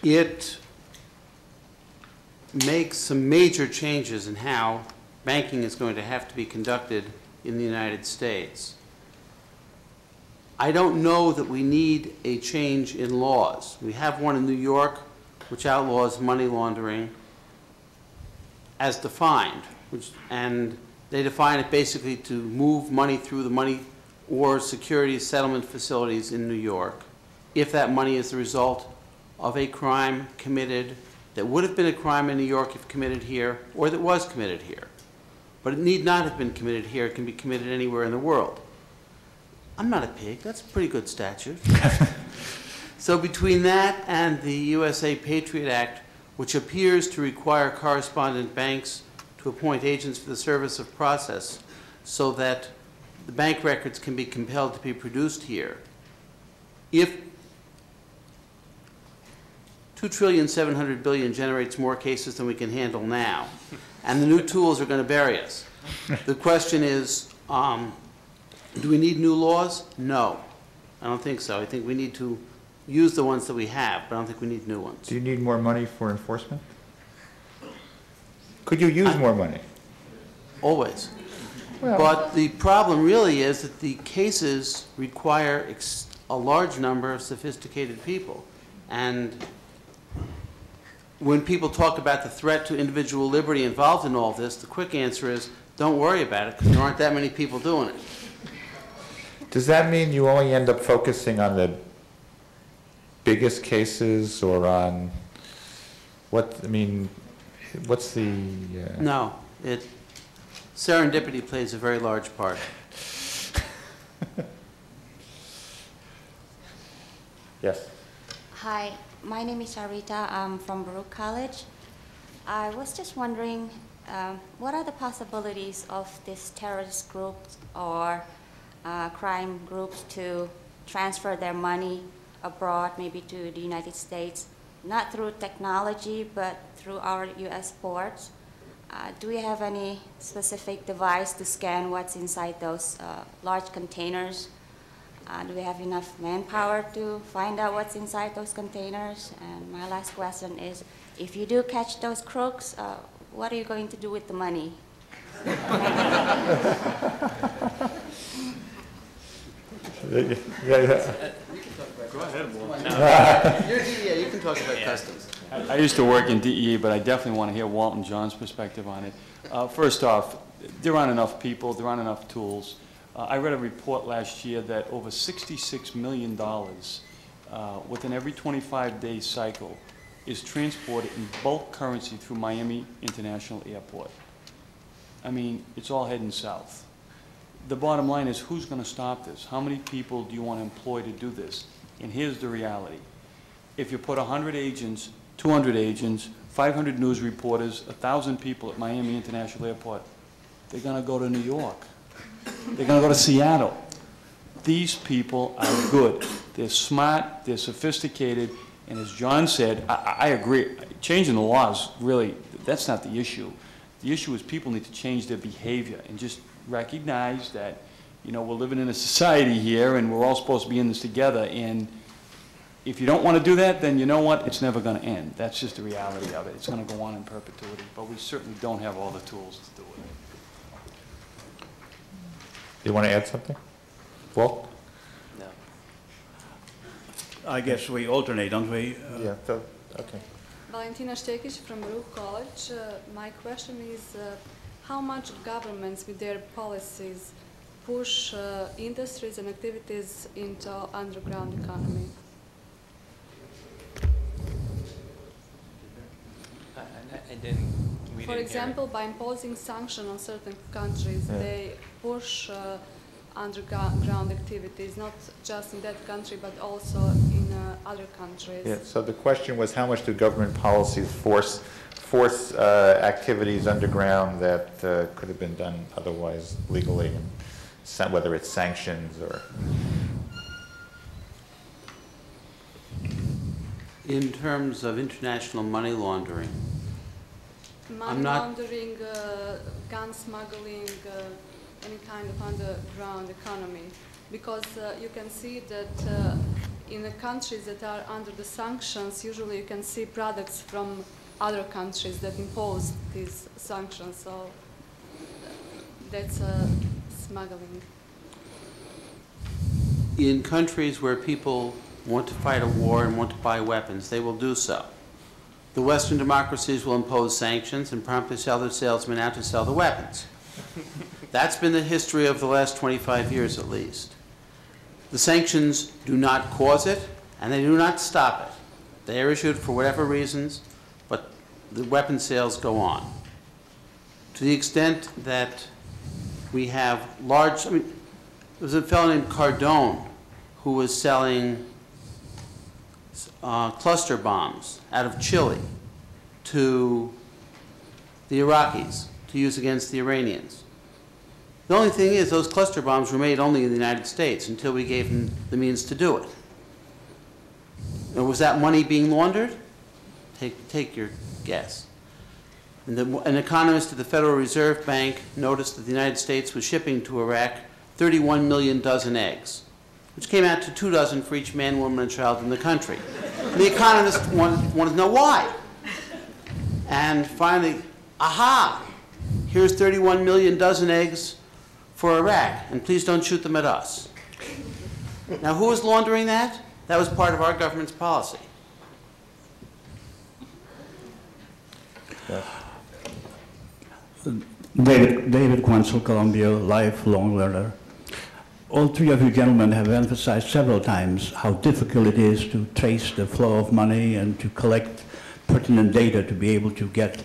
It makes some major changes in how banking is going to have to be conducted in the United States. I don't know that we need a change in laws. We have one in New York which outlaws money laundering as defined, and they define it basically to move money through the money or securities settlement facilities in New York if that money is the result of a crime committed that would have been a crime in New York if committed here, or that was committed here. But it need not have been committed here. It can be committed anywhere in the world. I'm not a pig. That's a pretty good statute. So between that and the USA Patriot Act, which appears to require correspondent banks to appoint agents for the service of process so that the bank records can be compelled to be produced here, if $2.7 trillion generates more cases than we can handle now, and the new tools are going to bury us, the question is, do we need new laws? No, I don't think so. I think we need to use the ones that we have, but I don't think we need new ones. Do you need more money for enforcement? Could you use more money? Always. Well, But the problem really is that the cases require a large number of sophisticated people. And when people talk about the threat to individual liberty involved in all this, the quick answer is, don't worry about it, because there aren't that many people doing it. does that mean you only end up focusing on the biggest cases, or on what, I mean, what's the... No, serendipity plays a very large part. Yes. Hi, my name is Arita. I'm from Baruch College. I was just wondering, what are the possibilities of these terrorist groups or crime groups to transfer their money abroad, maybe to the United States, not through technology, but through our U.S. ports? Do we have any specific device to scan what's inside those large containers? Do we have enough manpower to find out what's inside those containers? And my last question is, if you do catch those crooks, what are you going to do with the money? Go ahead, Walt. Yeah, you can talk about customs. I used to work in DEA, but I definitely want to hear Walt and John's perspective on it. First off, there aren't enough people, there aren't enough tools. I read a report last year that over $66 million within every 25-day cycle is transported in bulk currency through Miami International Airport. I mean, it's all heading south. The bottom line is, who's going to stop this? How many people do you want to employ to do this? And here's the reality. If you put 100 agents, 200 agents, 500 news reporters, 1,000 people at Miami International Airport, they're going to go to New York. They're going to go to Seattle. These people are good. They're smart, they're sophisticated, and as John said, I agree. Changing the laws, really, that's not the issue. The issue is people need to change their behavior and just recognize that, you know, we're living in a society here and we're all supposed to be in this together, and if you don't want to do that, then you know what? It's never going to end. That's just the reality of it. It's going to go on in perpetuity, but we certainly don't have all the tools to do it. Do you want to add something? Walt? No. I guess we alternate, don't we? Yeah, okay. Valentina Štekić from Baruch College. My question is, how much governments with their policies push industries and activities into underground economy? For example, by imposing sanctions on certain countries, they push underground activities, not just in that country, but also in other countries. Yeah, so the question was, how much do government policies force activities underground that could have been done otherwise legally, and whether it's sanctions or... In terms of international money laundering, Money laundering, gun smuggling, any kind of underground economy, because you can see that in the countries that are under the sanctions, usually you can see products from other countries that impose these sanctions, so that's smuggling. in countries where people want to fight a war and want to buy weapons, they will do so. The Western democracies will impose sanctions and promptly sell their salesmen out to sell the weapons. That's been the history of the last 25 years at least. The sanctions do not cause it, and they do not stop it. They are issued for whatever reasons, but the weapon sales go on. To the extent that we have large, I mean, there was a fellow named Cardone who was selling cluster bombs out of Chile to the Iraqis to use against the Iranians. The only thing is those cluster bombs were made only in the United States until we gave them the means to do it. And was that money being laundered? Take your guess. And an economist at the Federal Reserve Bank noticed that the United States was shipping to Iraq 31 million dozen eggs, which came out to 2 dozen for each man, woman, and child in the country. And the economist wanted to know why. And finally, aha, here's 31 million dozen eggs for Iraq, and please don't shoot them at us. Now, who was laundering that? That was part of our government's policy. Yeah. David Quanzel, Columbia, lifelong learner. All three of you gentlemen have emphasized several times how difficult it is to trace the flow of money and to collect pertinent data to be able to get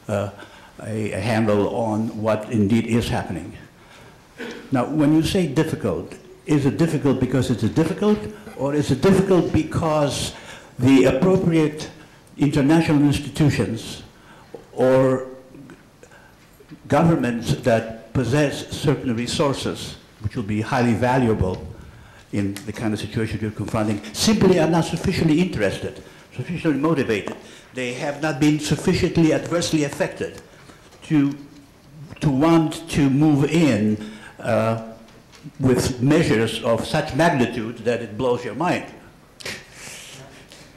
a handle on what indeed is happening. Now, when you say difficult, is it difficult because it's difficult, or is it difficult because the appropriate international institutions or governments that possess certain resources, which will be highly valuable in the kind of situation you're confronting, simply are not sufficiently interested, sufficiently motivated? They have not been sufficiently adversely affected to want to move in with measures of such magnitude that it blows your mind.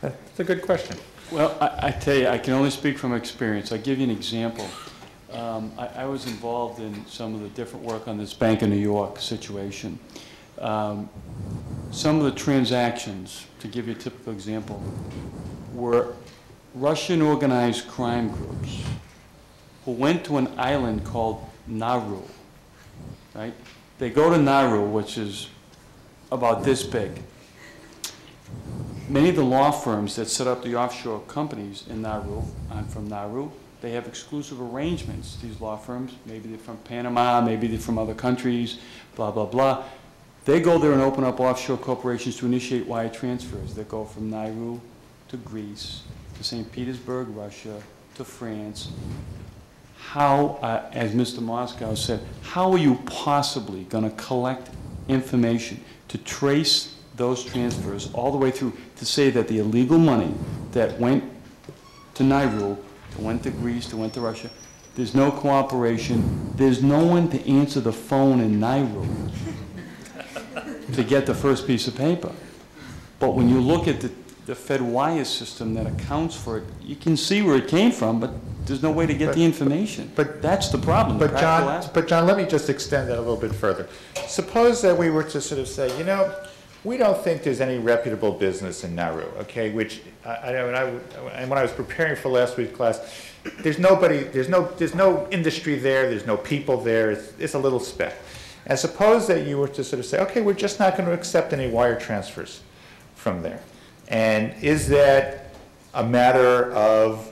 That's a good question. Well, I tell you, I can only speak from experience. I'll give you an example. I was involved in some of the different work on this Bank of New York situation. Some of the transactions, to give you a typical example, were Russian organized crime groups who went to an island called Nauru, right? They go to Nauru, which is about this big. Many of the law firms that set up the offshore companies in Nauru, I'm from Nauru, they have exclusive arrangements, these law firms. Maybe they're from Panama, maybe they're from other countries, blah, blah, blah. They go there and open up offshore corporations to initiate wire transfers that go from Nauru to Greece, to St. Petersburg, Russia, to France. How, as Mr. Moscow said, how are you possibly going to collect information to trace those transfers all the way through to say that the illegal money that went to Nauru, that went to Greece, that went to Russia, there's no cooperation, there's no one to answer the phone in Nauru to get the first piece of paper. But when you look at the Fed wire system that accounts for it, you can see where it came from, but there's no way to get the information. But that's the problem. But John, let me just extend that a little bit further. Suppose that we were to sort of say, you know, we don't think there's any reputable business in Nauru, okay? Which and when I was preparing for last week's class, there's no industry there, there's no people there. It's a little speck. And suppose that you were to sort of say, okay, we're just not going to accept any wire transfers from there. And is that a matter of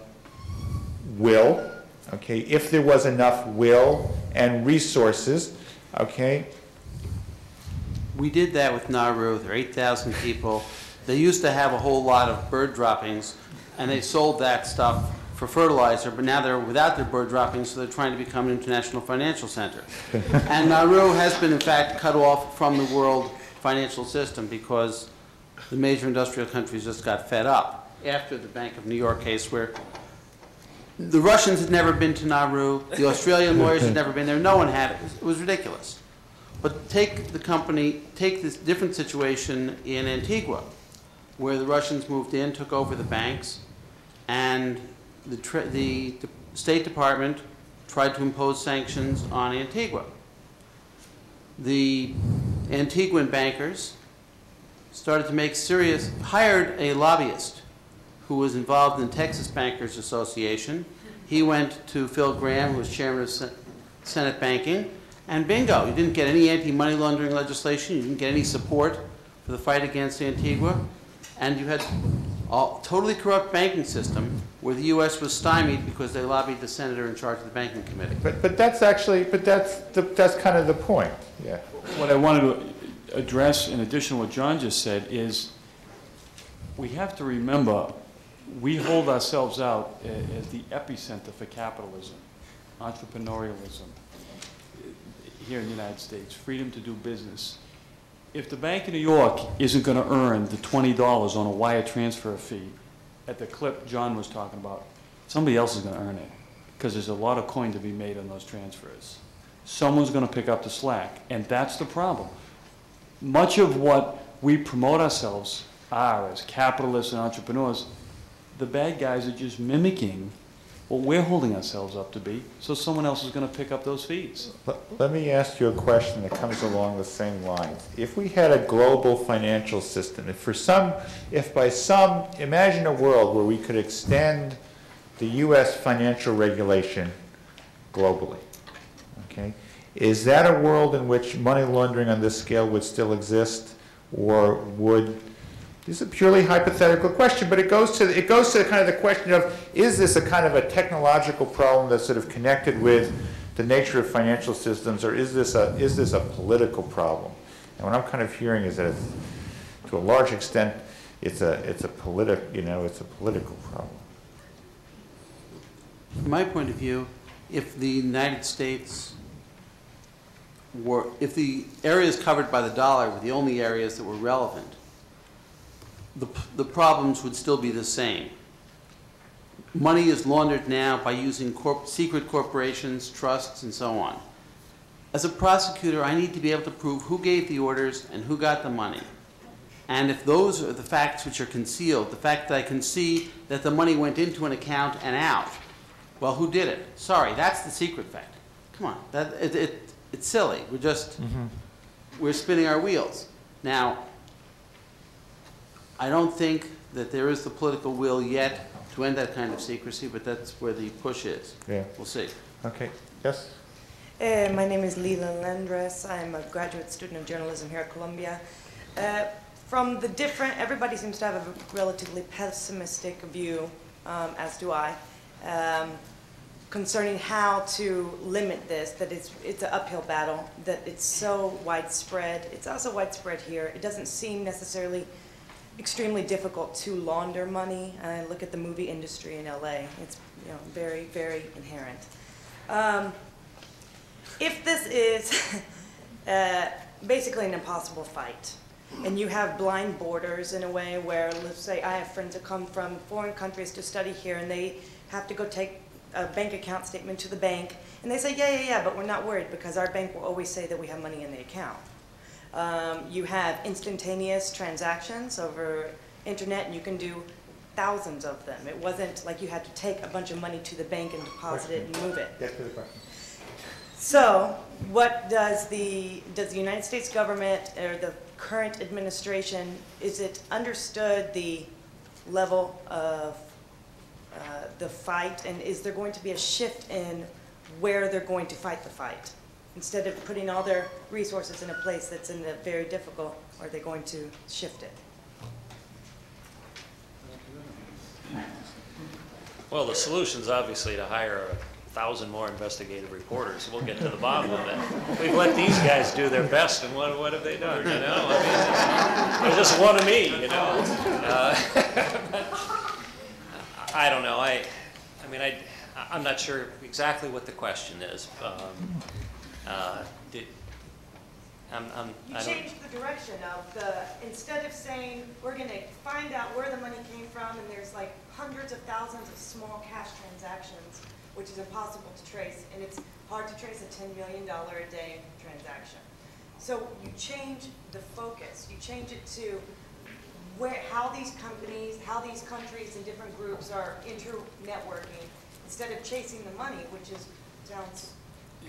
will? Okay, if there was enough will and resources, okay, We did that with Nauru. There are 8,000 people. They used to have a whole lot of bird droppings, and they sold that stuff for fertilizer, but now they're without their bird droppings, so they're trying to become an international financial center. And Nauru has been, in fact, cut off from the world financial system because the major industrial countries just got fed up after the Bank of New York case, where the Russians had never been to Nauru, the Australian lawyers had never been there, no one had it. It was ridiculous. But take this different situation in Antigua, where the Russians moved in, took over the banks, and the State Department tried to impose sanctions on Antigua. The Antiguan bankers started to hired a lobbyist who was involved in the Texas Bankers Association. He went to Phil Graham, who was chairman of Senate Banking, and bingo, you didn't get any anti-money laundering legislation, you didn't get any support for the fight against Antigua, and you had a totally corrupt banking system where the U.S. was stymied because they lobbied the senator in charge of the banking committee. But that's kind of the point. Yeah. What I wanted to address, in addition to what John just said, is we have to remember we hold ourselves out as the epicenter for capitalism, entrepreneurialism here in the United States, freedom to do business. If the Bank of New York isn't going to earn the $20 on a wire transfer fee at the clip John was talking about, somebody else is going to earn it because there's a lot of coin to be made on those transfers. Someone's going to pick up the slack, and that's the problem. Much of what we promote ourselves are as capitalists and entrepreneurs, the bad guys are just mimicking what we're holding ourselves up to be, so someone else is going to pick up those fees. Let me ask you a question that comes along the same lines. If we had a global financial system, imagine a world where we could extend the U.S. financial regulation globally, okay? Is that a world in which money laundering on this scale would still exist, or would... This is a purely hypothetical question, but it goes to kind of the question of, is this a kind of a technological problem that's sort of connected with the nature of financial systems, or is this a political problem? And what I'm kind of hearing is that to a large extent, it's a political problem. From my point of view, if the United States if the areas covered by the dollar were the only areas that were relevant, the problems would still be the same. Money is laundered now by using secret corporations, trusts, and so on. As a prosecutor, I need to be able to prove who gave the orders and who got the money. And if those are the facts which are concealed, the fact that I can see that the money went into an account and out, well, who did it? Sorry, that's the secret fact. Come on, it's silly. We're spinning our wheels. Now, I don't think that there is the political will yet to end that kind of secrecy, but that's where the push is. Yeah. We'll see. Okay. Yes? My name is Leland Landres. I'm a graduate student of journalism here at Columbia. Everybody seems to have a relatively pessimistic view, as do I, concerning how to limit this, that it's an uphill battle, that it's so widespread. It's also widespread here. It doesn't seem necessarily extremely difficult to launder money. I look at the movie industry in LA. It's very, very inherent. If this is basically an impossible fight, and you have blind borders in a way where, let's say, I have friends that come from foreign countries to study here, and they have to go take a bank account statement to the bank, and they say, yeah, but we're not worried because our bank will always say that we have money in the account. You have instantaneous transactions over internet, and you can do thousands of them. It wasn't like you had to take a bunch of money to the bank and deposit it and move it. Get to the question. So, what does the United States government or the current administration, is it understood the level of the fight, and is there going to be a shift in where they're going to fight the fight? Instead of putting all their resources in a place that's very difficult, are they going to shift it? Well, the solution's obviously to hire 1,000 more investigative reporters. We'll get to the bottom of it. We've let these guys do their best, and what have they done, you know? I mean, they're just one of me, you know? I don't know. I'm not sure exactly what the question is. You changed the direction of instead of saying, we're going to find out where the money came from, and there's like hundreds of thousands of small cash transactions, which is impossible to trace, and it's hard to trace a $10 million a day transaction. So you change the focus. You change it to how these companies, how these countries and different groups are inter-networking, instead of chasing the money, which sounds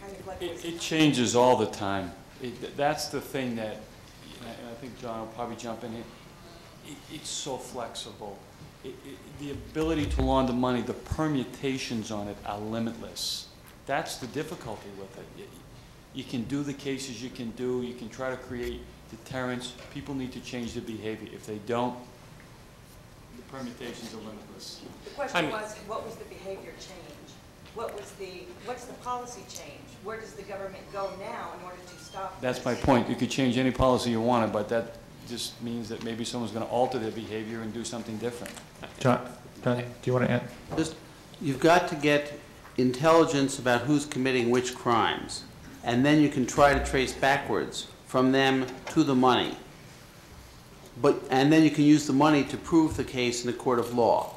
kind of like... It changes all the time. That's the thing that, and I think John will probably jump in here, it's so flexible. The ability to launder money, the permutations on it are limitless. That's the difficulty with it. You can do the cases you can try to create deterrence. People need to change their behavior. If they don't, the permutations are limitless. The question was, what was the behavior change? What's the policy change? Where does the government go now in order to stop That's this? my point. You could change any policy you wanted, but that just means that maybe someone's going to alter their behavior and do something different. John, do you want to add? You've got to get intelligence about who's committing which crimes, and then you can try to trace backwards from them to the money. And then you can use the money to prove the case in a court of law.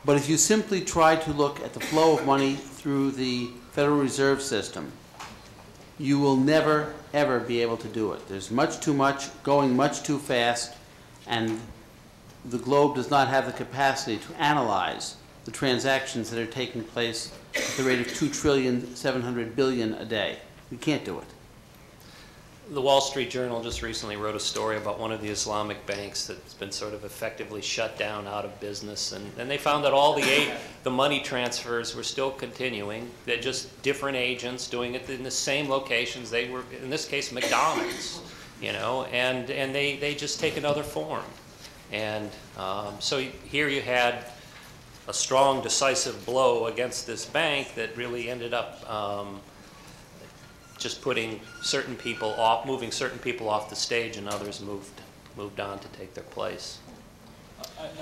But if you simply try to look at the flow of money through the Federal Reserve System, you will never, ever be able to do it. There's much too much, going much too fast, and the globe does not have the capacity to analyze the transactions that are taking place at the rate of $2.7 trillion a day. We can't do it. The Wall Street Journal just recently wrote a story about one of the Islamic banks that's been sort of effectively shut down, out of business, and they found that all the money transfers were still continuing. They're just different agents doing it in the same locations. They were, in this case, McDonald's, you know, and they just take another form. And so here you had a strong, decisive blow against this bank that really ended up just putting certain people off, moving certain people off the stage, and others moved on to take their place.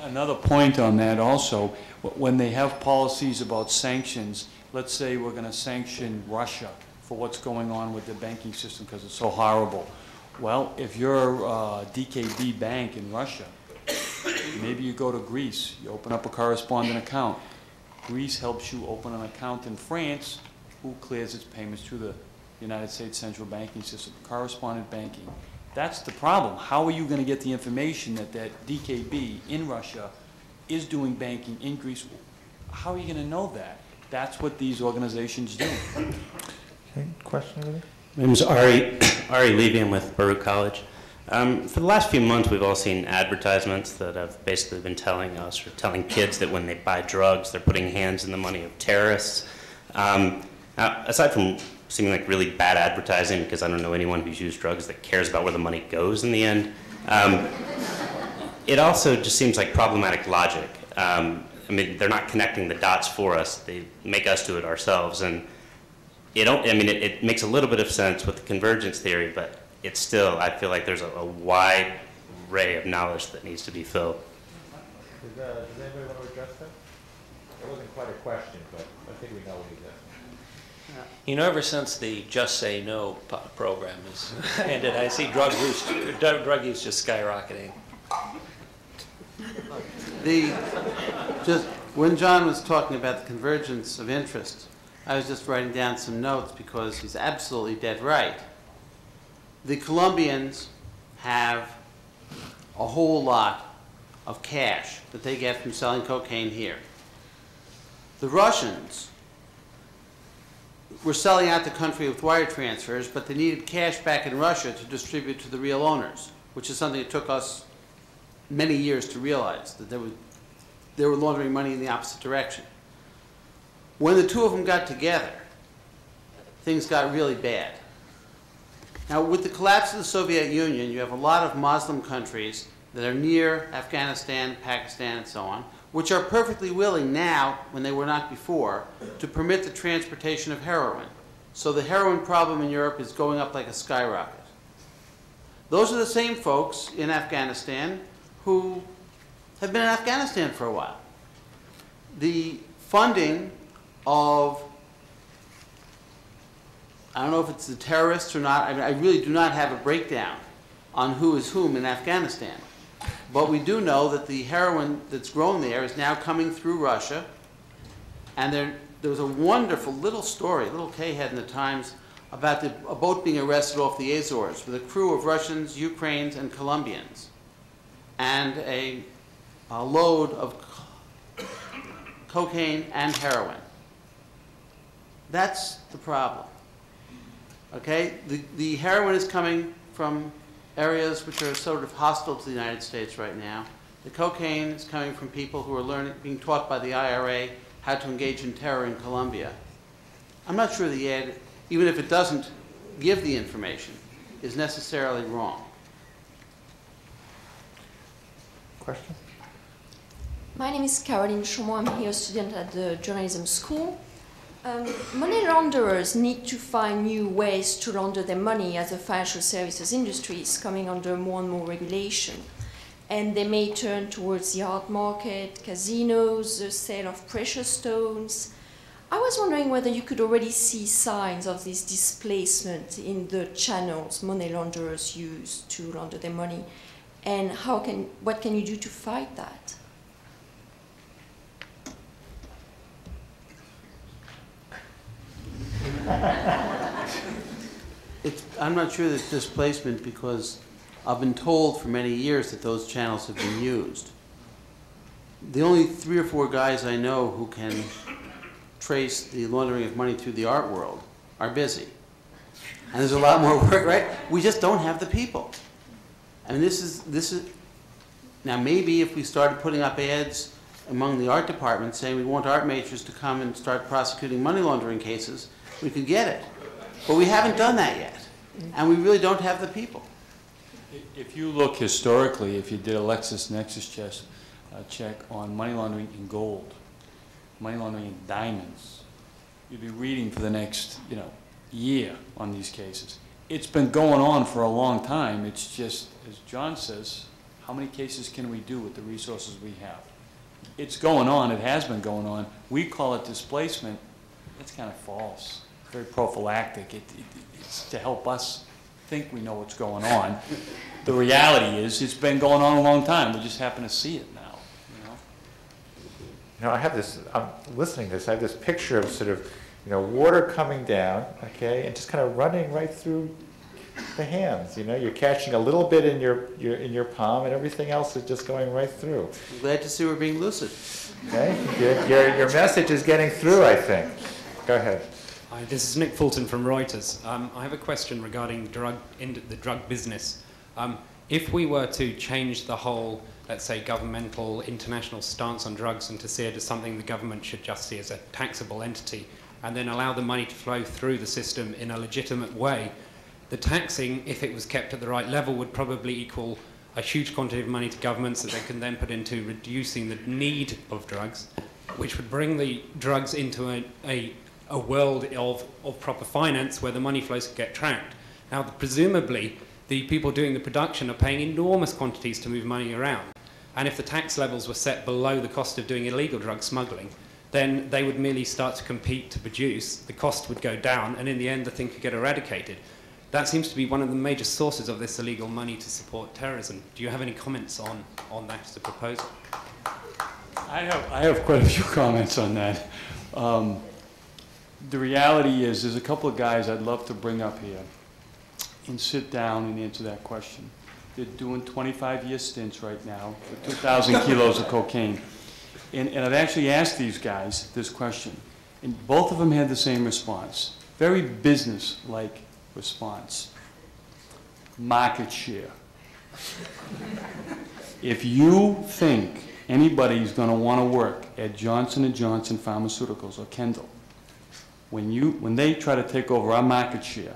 Another point on that also, when they have policies about sanctions, let's say we're going to sanction Russia for what's going on with the banking system because it's so horrible. Well, if you're a DKB bank in Russia, maybe you go to Greece, you open up a correspondent account. Greece helps you open an account in France, who clears its payments through the United States central banking system, correspondent banking. That's the problem. How are you going to get the information that DKB in Russia is doing banking in Greece? How are you going to know that? That's what these organizations do. Okay, question over there? My name is Ari Levy. I'm with Baruch College. For the last few months, we've all seen advertisements that have basically been telling us, or telling kids, that when they buy drugs, they're putting hands in the money of terrorists. Now, aside from seeming like really bad advertising, because I don't know anyone who's used drugs that cares about where the money goes in the end, it also just seems like problematic logic. I mean, they're not connecting the dots for us. They make us do it ourselves. And it makes a little bit of sense with the convergence theory, but it's still, I feel like there's a wide array of knowledge that needs to be filled. Does anybody want to address that? It wasn't quite a question, but I think we know what he's asking. You know, ever since the Just Say No program has ended, I see drug use just skyrocketing. When John was talking about the convergence of interest, I was just writing down some notes because he's absolutely dead right. The Colombians have a whole lot of cash that they get from selling cocaine here. The Russians were selling out the country with wire transfers, but they needed cash back in Russia to distribute to the real owners, which is something that took us many years to realize, that they were laundering money in the opposite direction. When the two of them got together, things got really bad. Now, with the collapse of the Soviet Union, you have a lot of Muslim countries that are near Afghanistan, Pakistan, and so on, which are perfectly willing now, when they were not before, to permit the transportation of heroin. So the heroin problem in Europe is going up like a skyrocket. Those are the same folks in Afghanistan who have been in Afghanistan for a while. The funding of, I don't know if it's the terrorists or not, I mean, I really do not have a breakdown on who is whom in Afghanistan. But we do know that the heroin that's grown there is now coming through Russia. And there was a wonderful little story, little K-head in the Times, about a boat being arrested off the Azores with a crew of Russians, Ukrainians, and Colombians, and a load of cocaine and heroin. That's the problem. Okay? The heroin is coming from areas which are sort of hostile to the United States right now. The cocaine is coming from people who are being taught by the IRA how to engage in terror in Colombia. I'm not sure the ad, even if it doesn't give the information, is necessarily wrong. Question? My name is Caroline Chaumont. I'm here a student at the journalism school. Money launderers need to find new ways to launder their money as the financial services industry is coming under more and more regulation. And they may turn towards the art market, casinos, the sale of precious stones. I was wondering whether you could already see signs of this displacement in the channels money launderers use to launder their money, and what can you do to fight that? I'm not sure that displacement, because I've been told for many years that those channels have been used. The only 3 or 4 guys I know who can trace the laundering of money through the art world are busy. And there's a lot more work, right? We just don't have the people. And this is, now maybe if we started putting up ads among the art department saying we want art majors to come and start prosecuting money laundering cases, we could get it. But we haven't done that yet. And we really don't have the people. If you look historically, if you did a LexisNexis check on money laundering in gold, money laundering in diamonds, you'd be reading for the next, year on these cases. It's been going on for a long time. It's just, as John says, how many cases can we do with the resources we have? It's going on. It has been going on. We call it displacement. That's kind of false. Very prophylactic. It's to help us think we know what's going on. The reality is it's been going on a long time. We just happen to see it now. I have this, I'm listening to this, I have this picture of sort of, water coming down, okay, and just kind of running right through the hands, you're catching a little bit in your palm and everything else is just going right through. I'm glad to see we're being lucid. Okay, your message is getting through, I think. Go ahead. Hi, this is Nick Fulton from Reuters. I have a question regarding the drug business. If we were to change the whole, let's say, governmental international stance on drugs and to see it as something the government should just see as a taxable entity, and then allow the money to flow through the system in a legitimate way, the taxing, if it was kept at the right level, would probably equal a huge quantity of money to governments that they can then put into reducing the need of drugs, which would bring the drugs into a world of proper finance where the money flows can get tracked. Now, presumably, the people doing the production are paying enormous quantities to move money around. And if the tax levels were set below the cost of doing illegal drug smuggling, then they would merely start to compete to produce, the cost would go down, and in the end the thing could get eradicated. That seems to be one of the major sources of this illegal money to support terrorism. Do you have any comments on that as a proposal? I have quite a few comments on that. The reality is there's a couple of guys I'd love to bring up here and sit down and answer that question. They're doing 25-year stints right now for 2,000 kilos of cocaine. And I've actually asked these guys this question, and both of them had the same response. Very business-like response. Market share. If you think anybody's going to want to work at Johnson & Johnson Pharmaceuticals or Kendall, when they try to take over our market share,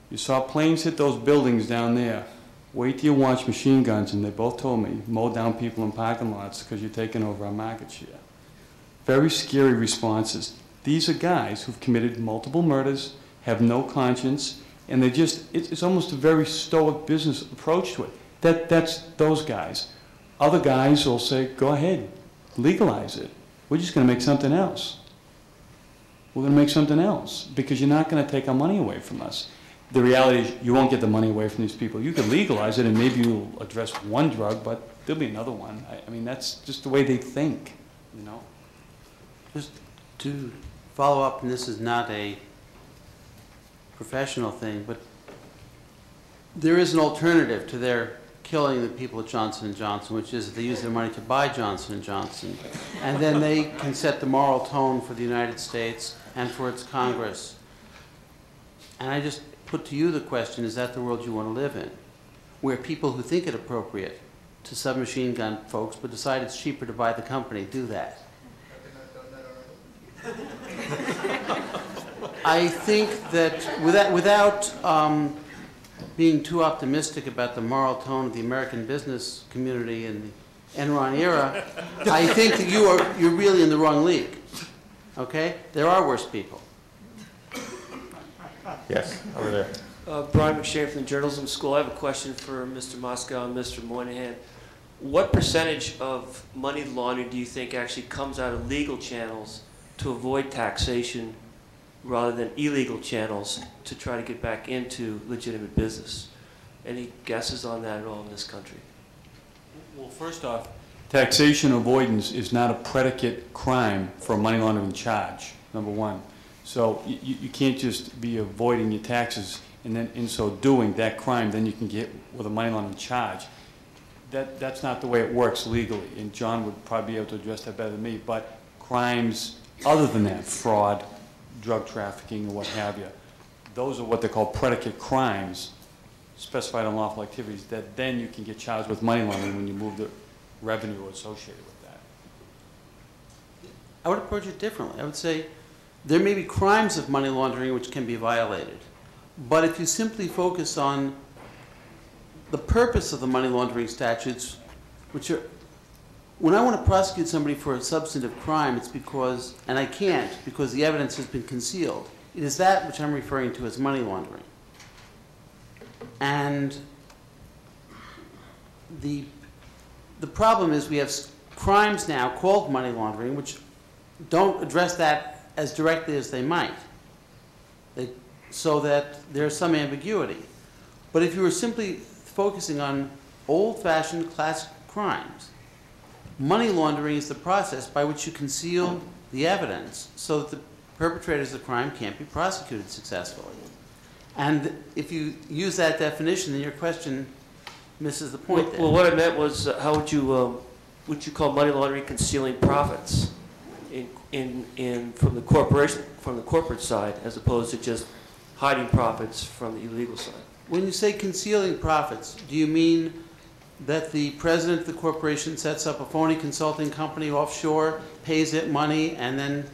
you saw planes hit those buildings down there Wait till you watch Machine Guns, and they both told me, mow down people in parking lots because you're taking over our market share. Very scary responses. These are guys who've committed multiple murders, have no conscience, and they just, it's almost a very stoic business approach to it. That's those guys. Other guys will say, go ahead, legalize it. We're just going to make something else. We're going to make something else because you're not going to take our money away from us. The reality is you won't get the money away from these people. You can legalize it and maybe you'll address one drug, but there'll be another one. I mean, that's just the way they think, you know? Just to follow up, and this is not a professional thing, but there is an alternative to their killing the people at Johnson & Johnson, which is that they use their money to buy Johnson & Johnson. And then they can set the moral tone for the United States and for its Congress. And I just put to you the question, is that the world you want to live in? Where people who think it appropriate to submachine gun folks but decide it's cheaper to buy the company do that. I think that without being too optimistic about the moral tone of the American business community in the Enron era, I think that you're really in the wrong league. Okay? There are worse people. Yes, over there. Brian McShane from the Journalism School. I have a question for Mr. Moscow and Mr. Moynihan. What percentage of money laundering do you think actually comes out of legal channels to avoid taxation rather than illegal channels to try to get back into legitimate business? Any guesses on that at all in this country? Well, first off, taxation avoidance is not a predicate crime for a money laundering charge, number one. So you can't just be avoiding your taxes and then in so doing that crime, then you can get with a money laundering charge. That's not the way it works legally, and John would probably be able to address that better than me, but crimes other than that, fraud, drug trafficking, or what have you, those are what they call predicate crimes, specified unlawful activities, that then you can get charged with money laundering when you move the revenue associated with that. I would approach it differently. I would say there may be crimes of money laundering which can be violated, but if you simply focus on the purpose of the money laundering statutes, which are, when I want to prosecute somebody for a substantive crime, it's because, and I can't, because the evidence has been concealed. It is that which I'm referring to as money laundering. And the problem is we have crimes now called money laundering which don't address that as directly as they might, so that there's some ambiguity. But if you were simply focusing on old-fashioned classic crimes, money laundering is the process by which you conceal the evidence so that the perpetrators of the crime can't be prosecuted successfully. And if you use that definition, then your question misses the point there. Well, what I meant was, how would you call money laundering concealing profits from the corporate side, as opposed to just hiding profits from the illegal side? When you say concealing profits, do you mean that the president of the corporation sets up a phony consulting company offshore, pays it money, and then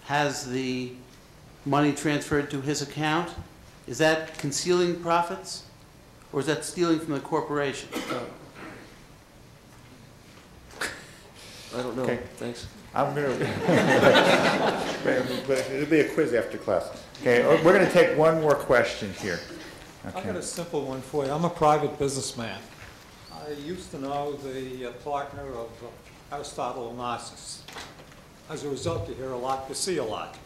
has the money transferred to his account? Is that concealing profits? Or is that stealing from the corporation? I don't know. Okay. Thanks. I'm going to, but it'll be a quiz after class. Okay, we're going to take one more question here. Okay. I got a simple one for you. I'm a private businessman. I used to know the partner of Aristotle Onassis. As a result, you hear a lot, you see a lot.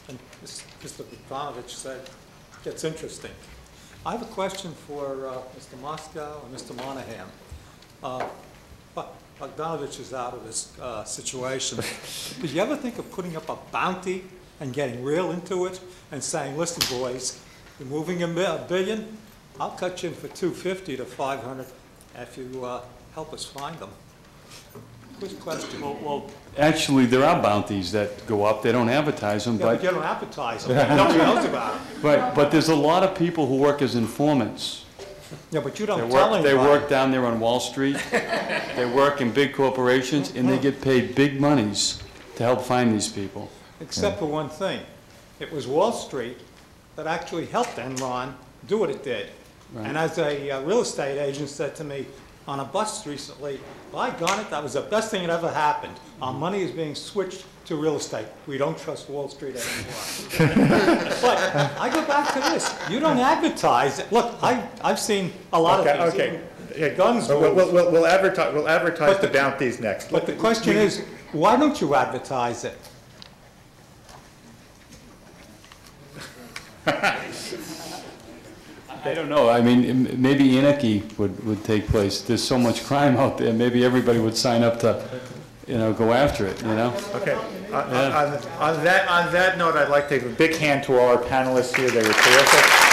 And Mr. Bogdanovich said, it gets interesting. I have a question for Mr. Moscow and Mr. Moynihan. Bogdanovich is out of this situation. Did you ever think of putting up a bounty and getting real into it and saying, listen, boys, you're moving $1 billion? I'll cut you in for $250 to $500 if you help us find them. Quick question. Well, actually, there are bounties that go up. They don't advertise them, Yeah, but you don't advertise them. Nobody knows about it. but there's a lot of people who work as informants. Yeah, but you don't tell anybody. They work down there on Wall Street. They work in big corporations, and they get paid big monies to help find these people. Except for one thing. It was Wall Street that actually helped Enron do what it did. Right. And as a real estate agent said to me on a bus recently, by God, that was the best thing that ever happened. Our money is being switched to real estate. We don't trust Wall Street anymore. But I go back to this. You don't advertise it. Look, I've seen a lot of things. Okay. Yeah, guns. We'll advertise the bounties next. But the question is, why don't you advertise it? I don't know. I mean, maybe anarchy would take place. There's so much crime out there. Maybe everybody would sign up to, go after it, Okay. On that note, I'd like to give a big hand to all our panelists here. They were terrific.